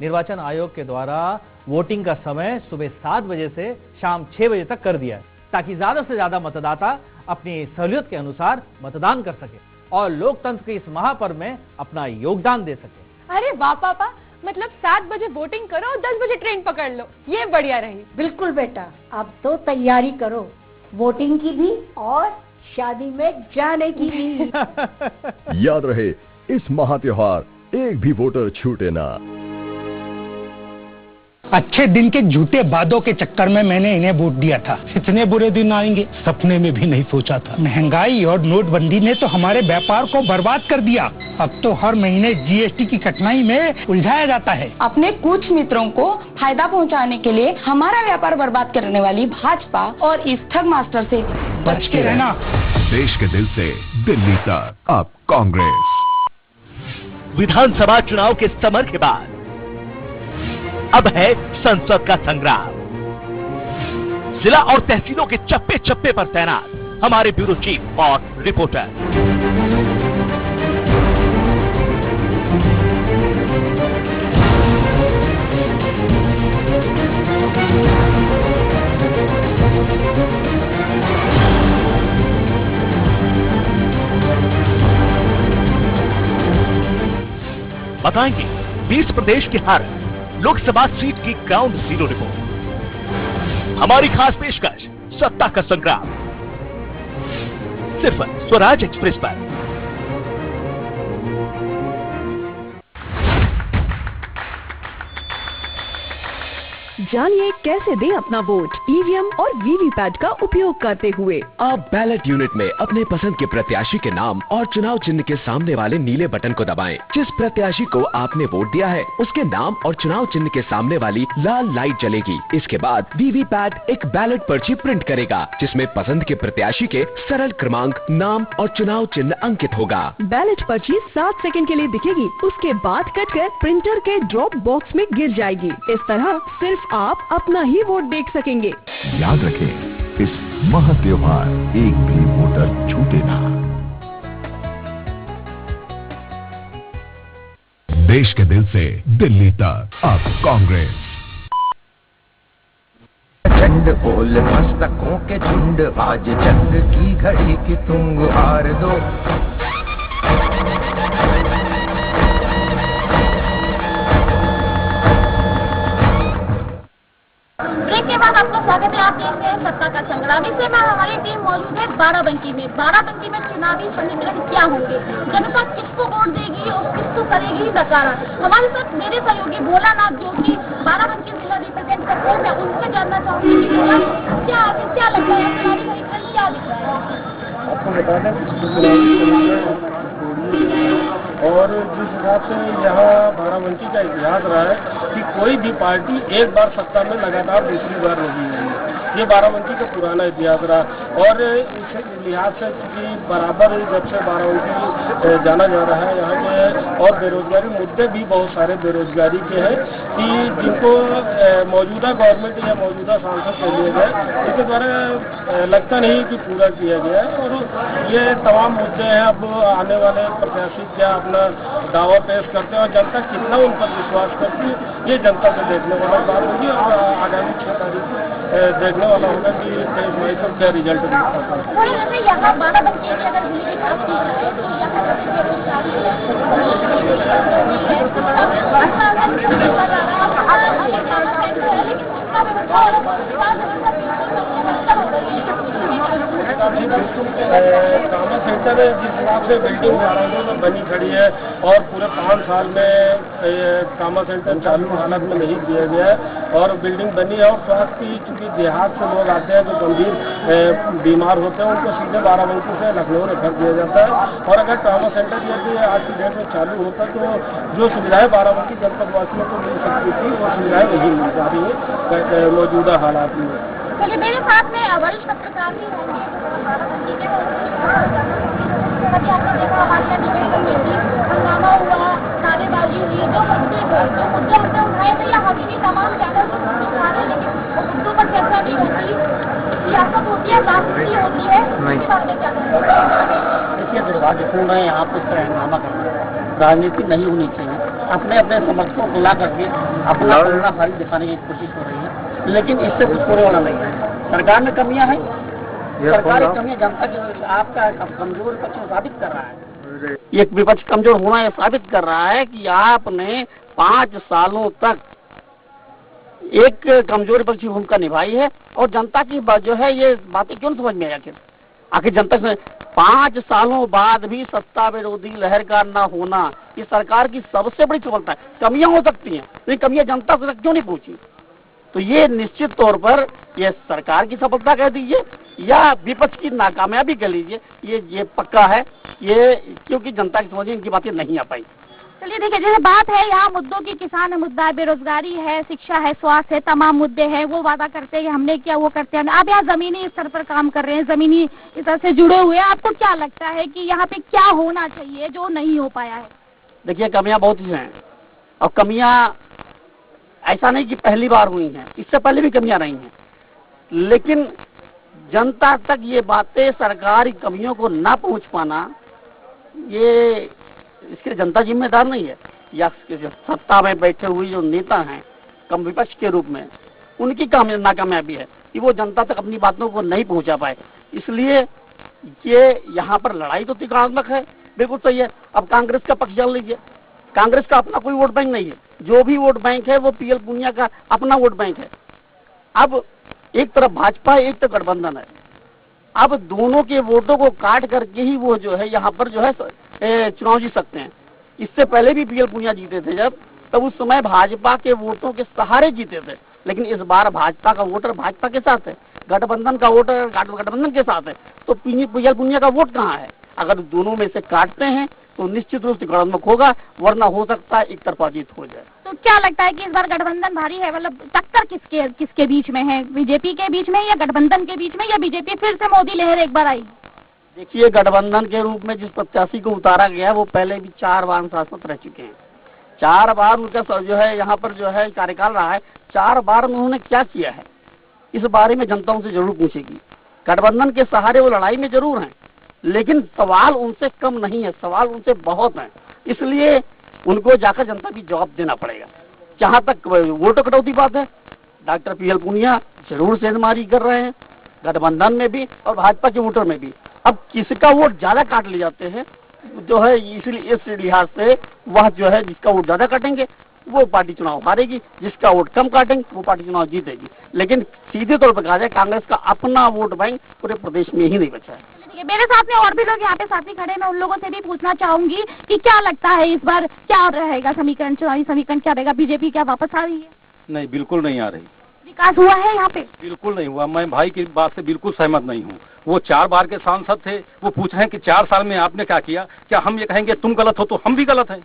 निर्वाचन आयोग के द्वारा वोटिंग का समय सुबह 7 बजे से शाम 6 बजे तक कर दिया है, ताकि ज्यादा से ज्यादा मतदाता अपनी सहूलियत के अनुसार मतदान कर सके और लोकतंत्र के इस महापर्व में अपना योगदान दे सके। अरे वाह पापा, मतलब 7 बजे वोटिंग करो और 10 बजे ट्रेन पकड़ लो, ये बढ़िया रही। बिल्कुल बेटा, अब तो तैयारी करो, वोटिंग की भी और शादी में जाने की भी। याद रहे, इस महात्योहार एक भी वोटर छूटे ना। अच्छे दिन के झूठे वादों के चक्कर में मैंने इन्हें वोट दिया था। इतने बुरे दिन आएंगे सपने में भी नहीं सोचा था। महंगाई और नोटबंदी ने तो हमारे व्यापार को बर्बाद कर दिया। अब तो हर महीने जीएसटी की कठिनाई में उलझाया जाता है। अपने कुछ मित्रों को फायदा पहुंचाने के लिए हमारा व्यापार बर्बाद करने वाली भाजपा और इस ठग मास्टर से बच के रहना। देश के दिल से दिल्ली तक अब कांग्रेस। विधानसभा चुनाव के समर के बाद अब है संसद का संग्राम। जिला और तहसीलों के चप्पे चप्पे पर तैनात हमारे ब्यूरो चीफ और रिपोर्टर। बताएंगे 20 प्रदेश की हर लोकसभा सीट की ग्राउंड जीरो रिपोर्ट। हमारी खास पेशकश सत्ता का संग्राम, सिर्फ स्वराज एक्सप्रेस पर। जानिए कैसे दें अपना वोट ईवीएम और वीवीपैट का उपयोग करते हुए। आप बैलेट यूनिट में अपने पसंद के प्रत्याशी के नाम और चुनाव चिन्ह के सामने वाले नीले बटन को दबाएं। जिस प्रत्याशी को आपने वोट दिया है उसके नाम और चुनाव चिन्ह के सामने वाली लाल लाइट जलेगी। इसके बाद वीवीपैट एक बैलेट पर्ची प्रिंट करेगा जिसमें पसंद के प्रत्याशी के सरल क्रमांक, नाम और चुनाव चिन्ह अंकित होगा। बैलेट पर्ची 7 सेकंड के लिए दिखेगी, उसके बाद कटकर प्रिंटर के ड्रॉप बॉक्स में गिर जाएगी। इस तरह सिर्फ आप अपना ही वोट देख सकेंगे। याद रखें, इस महा त्योहार एक भी वोटर छूटे ना। देश के दिल से दिल्ली तक अब कांग्रेस। झंड बोल मस्तकों के झुंड, आज जंग की घड़ी की तुम हार दो। ब्रेक के बाद आपका स्वागत है। आप देख रहे हैं सत्ता का संग्राम। इस समय हमारी टीम मौजूद है बाराबंकी में। बाराबंकी में चुनावी समीकरण क्या होंगे, जनता किसको वोट देगी और किसको करेगी नकारा। हमारे साथ मेरे सहयोगी भोलानाथ जो कि बाराबंकी जिला रिप्रेजेंट करते हैं, मैं उनसे जानना चाहूंगी कि क्या लगता है चुनावी समीकरण क्या दिख रहा है। आपको बता दें और जिस हिसाब से यहाँ बाराबंकी का इतिहास रहा है कि कोई भी पार्टी एक बार सत्ता में लगातार दूसरी बार नहीं हुई है, ये बाराबंकी का पुराना इतिहास रहा। और इस लिहाज से क्योंकि बराबर जब से बाराबंकी जाना जा रहा है, यहाँ के और बेरोजगारी मुद्दे भी बहुत सारे बेरोजगारी के हैं कि जिनको मौजूदा गवर्नमेंट या मौजूदा सांसद के लिए गए, इसके द्वारा लगता नहीं कि पूरा किया गया है। और ये तमाम मुद्दे हैं। अब आने वाले प्रत्याशी क्या अपना दावा पेश करते हैं और जनता कितना उन पर विश्वास करती है, ये जनता को देखने वाला बात होगी। और आगामी 6 तारीख को देखने वाला होगा कि 23 मई को क्या रिजल्ट निकलता है। यहाँ बाराबंकी की अगर जिले की बात की जाए तो यहाँ ट्रामा सेंटर जिस हिसाब से बिल्डिंग वाराणसी में बनी खड़ी है और पूरे 5 साल में ट्रामा सेंटर चालू हालत में नहीं दिया गया है और बिल्डिंग बनी है। और स्वास्थ्य की चूंकि देहात से लोग आते हैं जो गंभीर बीमार होते हैं, उनको सीधे बाराबंकी से लखनऊ रेफर किया जाता है। और अगर ट्रामा सेंटर यदि आज की डेट में चालू होता तो जो सुविधाएं बाराबंकी जनपद वासियों को मिल सकती थी वो सुविधाएं नहीं मिल पा रही है मौजूदा हालात में। चलिए मेरे साथ में वरिष्ठ पत्रकार भी होंगे। कभी आपने देखा हमारे यहाँ डिबेट में भी हंगामा हुआ, नारेबाजी हुई, जो मुद्दे हमने उठाए थे या अभी भी तमाम चैनल उठा रहे, लेकिन मुद्दों पर चर्चा नहीं होती, सियासत होती है, राजनीति होती है। इस बात में क्या देखिए, दुर्भाग्यपूर्ण है यहाँ पर हंगामा करना। राजनीति नहीं होनी चाहिए। अपने अपने समर्थकों को ला करके अपना पलड़ा भारी दिखाने की कोशिश हो रही है, लेकिन इससे कुछ होने वाला नहीं है। सरकार में कमियां हैं, सरकारी कमियां जनता की आपका कमजोर पक्ष साबित कर रहा है। ये विपक्ष कमजोर होना यह साबित कर रहा है कि आपने 5 सालों तक एक कमजोर पक्ष की भूमिका निभाई है। और जनता की जो है ये बातें क्यों समझ में आई आखिर जनता से 5 सालों बाद भी सत्ता विरोधी लहर का न होना ये सरकार की सबसे बड़ी सफलता है। कमियां हो सकती हैं, लेकिन कमियां जनता तक क्यों नहीं पहुंची, तो ये निश्चित तौर पर ये सरकार की सफलता कह दीजिए या विपक्ष की नाकामयाबी कह लीजिए, ये पक्का है। ये क्योंकि जनता की समझ में इनकी बातें नहीं आ पाई। चलिए देखिए, जैसे बात है यहाँ मुद्दों की, किसान मुद्दा है, बेरोजगारी है, शिक्षा है, स्वास्थ्य है, तमाम मुद्दे हैं। वो वादा करते हैं हमने किया, वो करते हैं। आप यहाँ जमीनी स्तर पर काम कर रहे हैं, जमीनी स्तर से जुड़े हुए हैं, आपको क्या लगता है कि यहाँ पे क्या होना चाहिए जो नहीं हो पाया है? देखिए, कमियां बहुत ही हैं और कमियां ऐसा नहीं कि पहली बार हुई हैं, इससे पहले भी कमियां रही हैं, लेकिन जनता तक ये बातें, सरकारी कमियों को ना पहुंच पाना, ये इसके जनता जिम्मेदार नहीं है या सत्ता में बैठे हुए जो नेता हैं कम विपक्ष के रूप में, उनकी नाकामयाबी है कि वो जनता तक अपनी बातों को नहीं पहुंचा पाए। इसलिए ये यहाँ पर लड़ाई तो त्रिकोणात्मक है, बिल्कुल सही है। अब कांग्रेस का पक्ष जान लीजिए, कांग्रेस का अपना कोई वोट बैंक नहीं है, जो भी वोट बैंक है वो पीएल पुनिया का अपना वोट बैंक है। अब एक तरफ भाजपा है, एक तरफ गठबंधन है। अब दोनों के वोटों को काट करके ही वो जो है यहाँ पर जो है चुनाव जीत सकते हैं। इससे पहले भी पीएल पुनिया जीते थे जब, तब उस समय भाजपा के वोटों के सहारे जीते थे लेकिन इस बार भाजपा का वोटर भाजपा के साथ है, गठबंधन का वोटर गठबंधन के साथ है, तो पुजल पुनिया का वोट कहाँ है? अगर दोनों में से काटते हैं तो निश्चित रूप से गणनात्मक होगा, वरना हो सकता है एक तरफा जीत हो जाए। तो क्या लगता है कि इस बार गठबंधन भारी है, मतलब टक्कर किसके बीच में है? बीजेपी के बीच में या गठबंधन के बीच में, या बीजेपी फिर से मोदी लहर एक बार आई? देखिए, गठबंधन के रूप में जिस प्रत्याशी को उतारा गया है वो पहले भी 4 बार सांसद रह चुके हैं। 4 बार उनका जो है यहाँ पर जो है कार्यकाल रहा है, 4 बार में उन्होंने क्या किया है इस बारे में जनता उनसे जरूर पूछेगी। गठबंधन के सहारे वो लड़ाई में जरूर हैं, लेकिन सवाल उनसे कम नहीं है, सवाल उनसे बहुत हैं, इसलिए उनको जाकर जनता भी जवाब देना पड़ेगा। जहाँ तक वोट कटौती बात है, डॉक्टर पीएल पुनिया जरूर सेंधमारी कर रहे हैं, गठबंधन में भी और भाजपा के वोटर में भी। अब किसका वोट ज्यादा काट ले जाते हैं जो है, इसलिए इस लिहाज से वह जो है जिसका वोट ज्यादा काटेंगे वो पार्टी चुनाव हारेगी, जिसका वोट कम काटेंगे वो पार्टी चुनाव जीतेगी। लेकिन सीधे तौर पर कहा जाए, कांग्रेस का अपना वोट बैंक पूरे प्रदेश में ही नहीं बचा है। मेरे साथ में और भी लोग यहाँ पे साथी खड़े, मैं उन लोगों से भी पूछना चाहूंगी कि क्या लगता है इस बार क्या रहेगा समीकरण, चुनावी समीकरण क्या रहेगा? बीजेपी क्या वापस आ रही है? नहीं, बिल्कुल नहीं आ रही। विकास हुआ है यहाँ पे? बिल्कुल नहीं हुआ। मैं भाई की बात से बिल्कुल सहमत नहीं हूँ। वो 4 बार के सांसद थे, वो पूछ रहे हैं कि 4 साल में आपने क्या किया? क्या हम ये कहेंगे तुम गलत हो तो हम भी गलत हैं?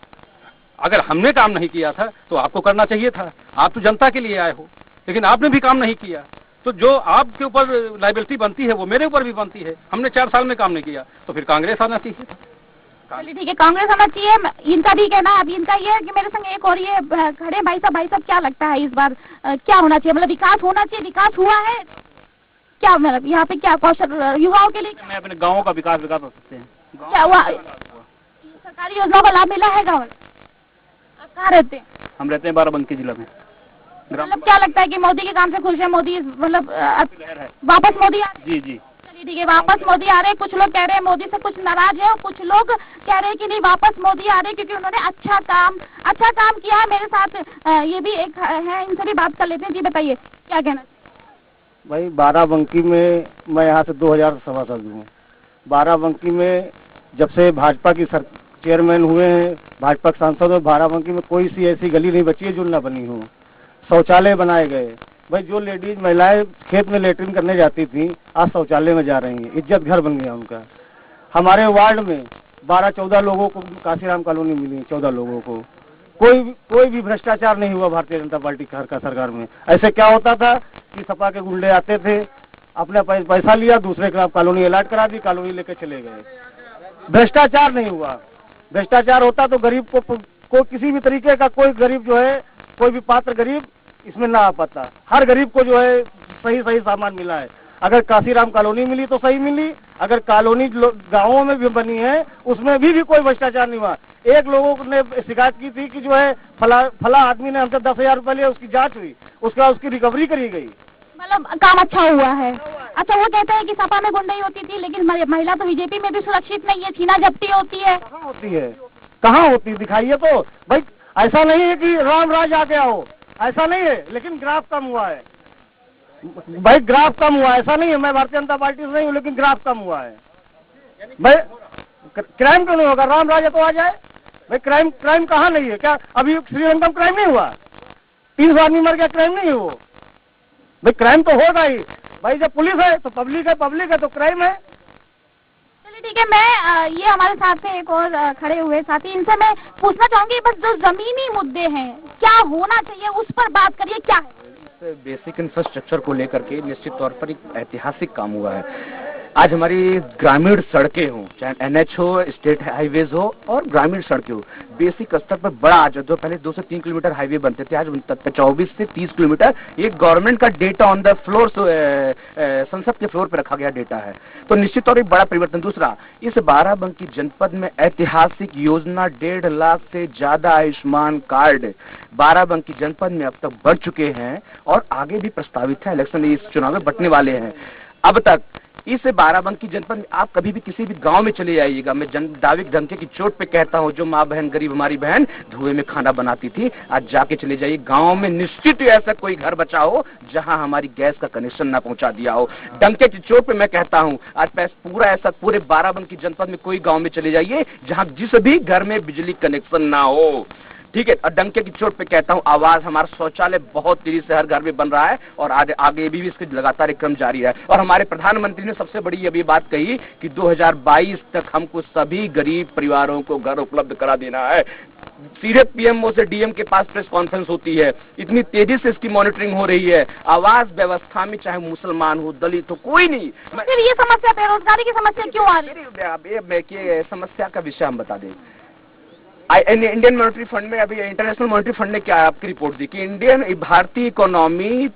अगर हमने काम नहीं किया था तो आपको करना चाहिए था। आप तो जनता के लिए आए हो, लेकिन आपने भी काम नहीं किया, तो जो आपके ऊपर लाइबिलिटी बनती है वो मेरे ऊपर भी बनती है। हमने 4 साल में काम नहीं किया तो फिर कांग्रेस आना चाहिए था। चलिए ठीक है, कांग्रेस आना चाहिए, इनका भी कहना है। अब इनका ये है कि मेरे संग एक और ये खड़े भाई साहब क्या लगता है इस बार क्या होना चाहिए? मतलब विकास होना चाहिए, विकास हुआ है क्या? मतलब यहाँ पे क्या कौशल युवाओं के लिए मैं अपने गाँव का विकास हो सकते हैं। क्या हुआ? सरकारी योजनाओं का लाभ मिला है गाँव? आप कहाँ रहते हैं? हम रहते हैं बाराबंकी जिला में। मतलब क्या लगता है कि मोदी के काम से खुश है? मोदी मतलब वापस मोदी आ रहे? जी जी, चलिए ठीक है, वापस मोदी आ रहे हैं। कुछ लोग कह रहे हैं मोदी से कुछ नाराज है, और कुछ लोग कह रहे हैं कि नहीं वापस मोदी आ रहे हैं क्योंकि उन्होंने अच्छा काम किया है। मेरे साथ ये भी एक है, इनसे भी बात कर लेते हैं। जी बताइए क्या कहना? भाई बाराबंकी में मैं यहाँ से 2000 सभासद हूँ। बाराबंकी में जब से भाजपा की चेयरमैन हुए हैं, भाजपा के सांसद में, बाराबंकी में कोई सी ऐसी गली नहीं बची है जो न बनी हो। शौचालय बनाए गए। भाई जो लेडीज महिलाएं खेत में लेटरिन करने जाती थी आज शौचालय में जा रही हैं, इज्जत घर बन गया उनका। हमारे वार्ड में 12-14 लोगों को काशीराम कॉलोनी मिली, 14 लोगों को। कोई भी भ्रष्टाचार नहीं हुआ भारतीय जनता पार्टी का सरकार में। ऐसे क्या होता था कि सपा के गुंडे आते थे, अपने पैसा लिया, दूसरे के कॉलोनी अलॉट करा दी, कॉलोनी लेके चले गए। भ्रष्टाचार नहीं हुआ। भ्रष्टाचार होता तो गरीब को किसी भी तरीके का कोई गरीब जो है, कोई भी पात्र गरीब इसमें ना आ पाता। हर गरीब को जो है सही सामान मिला है। अगर काशीराम कॉलोनी मिली तो सही मिली, अगर कॉलोनी गाँवों में भी बनी है उसमें भी कोई भ्रष्टाचार नहीं हुआ। एक लोगों ने शिकायत की थी कि जो है फला आदमी ने हमसे 10,000 रुपए लिया, उसकी जांच हुई, उसकी रिकवरी करी गई। मतलब काम अच्छा हुआ है। अच्छा, वो कहते हैं कि सपा में गुंडाई होती थी, लेकिन महिला तो बीजेपी में भी सुरक्षित नहीं है, छीना झपटी होती है। कहाँ होती है? कहाँ होती है? दिखाइए तो। भाई ऐसा नहीं है कि राम राज आ गया हो, ऐसा नहीं है, लेकिन ग्राफ कम हुआ है। भाई ग्राफ कम हुआ है, ऐसा नहीं है। मैं भारतीय जनता पार्टी से नहीं हूँ, लेकिन ग्राफ कम हुआ है। भाई क्राइम क्यों नहीं होगा? राम राज तो आ जाए। भाई क्राइम कहाँ नहीं है? क्या अभी श्रीलंका में क्राइम नहीं हुआ? 300 आदमी मर गया, क्राइम नहीं है वो? भाई क्राइम तो होगा ही। भाई जब पुलिस है तो पब्लिक है तो क्राइम है। चलिए ठीक है, मैं ये हमारे साथ में एक और खड़े हुए साथी, इनसे मैं पूछना चाहूंगी बस जो जमीनी मुद्दे हैं क्या होना चाहिए उस पर बात करिए। क्या है बेसिक इंफ्रास्ट्रक्चर को लेकर के निश्चित तौर पर एक ऐतिहासिक काम हुआ है। आज हमारी ग्रामीण सड़कें हो, चाहे NH हो, स्टेट हाईवेज हो और ग्रामीण सड़कें हो, बेसिक स्तर पर बड़ा आज जो पहले 2 से 3 किलोमीटर हाईवे बनते थे आज 24 से 30 किलोमीटर। ये गवर्नमेंट का डेटा ऑन द फ्लोर, संसद के फ्लोर पे रखा गया डेटा है, तो निश्चित तौर पर बड़ा परिवर्तन। दूसरा, इस बाराबंकी जनपद में ऐतिहासिक योजना 1.5 लाख से ज्यादा आयुष्मान कार्ड बाराबंकी जनपद में अब तक बढ़ चुके हैं और आगे भी प्रस्तावित है। इलेक्शन इस चुनाव में बटने वाले हैं। अब तक इस बाराबंकी जनपद में आप कभी भी किसी भी गांव में चले जाइएगा, मैं दावे डंके की चोट पे कहता हूं, जो माँ बहन गरीब हमारी बहन धुएं में खाना बनाती थी, आज जाके चले जाइए गांव में, निश्चित ही ऐसा कोई घर बचा हो जहां हमारी गैस का कनेक्शन ना पहुंचा दिया हो। डंके की चोट पे मैं कहता हूं, आज पूरा ऐसा पूरे बाराबंकी जनपद में कोई गाँव में चले जाइए जहाँ जिस भी घर में बिजली कनेक्शन ना हो। ठीक है, और डंके की चोट पे कहता हूँ, आवाज हमारा शौचालय बहुत तेजी से हर घर में बन रहा है और आगे भी इसकी लगातार क्रम जारी है। और हमारे प्रधानमंत्री ने सबसे बड़ी अभी बात कही कि 2022 तक हमको सभी गरीब परिवारों को घर उपलब्ध करा देना है। सीधे पीएमओ से डीएम के पास प्रेस कॉन्फ्रेंस होती है, इतनी तेजी से इसकी मॉनिटरिंग हो रही है। आवास व्यवस्था में चाहे मुसलमान हो, दलित हो, कोई नहीं। फिर ये समस्या, बेरोजगारी की समस्या क्यों आ रही है? समस्या का विषय हम बता दें। इंडियन मॉनेटरी फंड में, अभी इंटरनेशनल मॉनेटरी फंड ने क्या आपकी रिपोर्ट दी कि भारतीय इकोनॉमी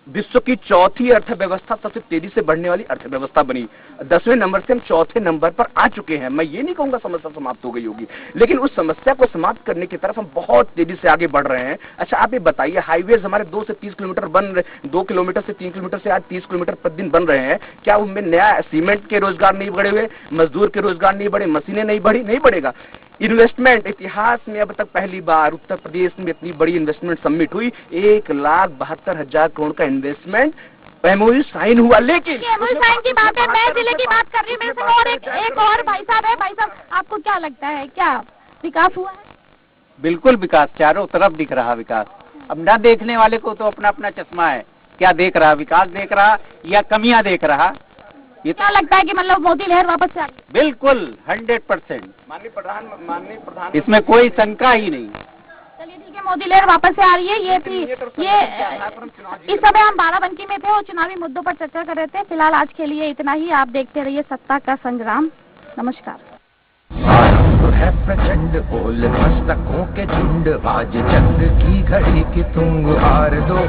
विश्व की चौथी अर्थव्यवस्था, सबसे तेजी से बढ़ने वाली अर्थव्यवस्था बनी। 10वें नंबर से हम चौथे नंबर पर आ चुके हैं। मैं ये नहीं कहूंगा समस्या समाप्त हो गई होगी, लेकिन उस समस्या को समाप्त करने की तरफ हम बहुत तेजी से आगे बढ़ रहे हैं। अच्छा, आप ये बताइए, हाईवेज हमारे 2 से 30 किलोमीटर बन रहे, 2 किलोमीटर से 3 किलोमीटर से आज 30 किलोमीटर प्रतिदिन बन रहे हैं। क्या उनमें नया सीमेंट के रोजगार नहीं बढ़े हुए, मजदूर के रोजगार नहीं बढ़े, मशीनें नहीं बढ़ी? नहीं बढ़ेगा। इन्वेस्टमेंट, इतिहास में अब तक पहली बार उत्तर प्रदेश में इतनी बड़ी इन्वेस्टमेंट सबमिट हुई। 1,72,000 करोड़ का इन्वेस्टमेंट एमओयू साइन हुआ। लेकिन एमओयू साइन की बात है, मैं जिले की बात कर रही हूँ। मेरे से और एक और भाई साहब है। भाई साहब, आपको क्या लगता है, क्या विकास हुआ है? बिल्कुल विकास, चारों तरफ दिख रहा विकास। अब न देखने वाले को तो अपना अपना चश्मा है, क्या देख रहा, विकास देख रहा या कमियां देख रहा? ये क्या लगता है कि मतलब मोदी लहर वापस से आ गई? बिल्कुल 100%। माननीय प्रधान, इसमें कोई शंका ही नहीं। चलिए ठीक है, मोदी लहर वापस से आ रही है। ये इस समय हम बाराबंकी में थे और चुनावी मुद्दों पर चर्चा कर रहे थे। फिलहाल आज के लिए इतना ही। आप देखते रहिए सत्ता का संग्राम। नमस्कार। है प्रचंड बोल मस्तकों के झुंड, आज जंग की घड़ी की तुम हार दो।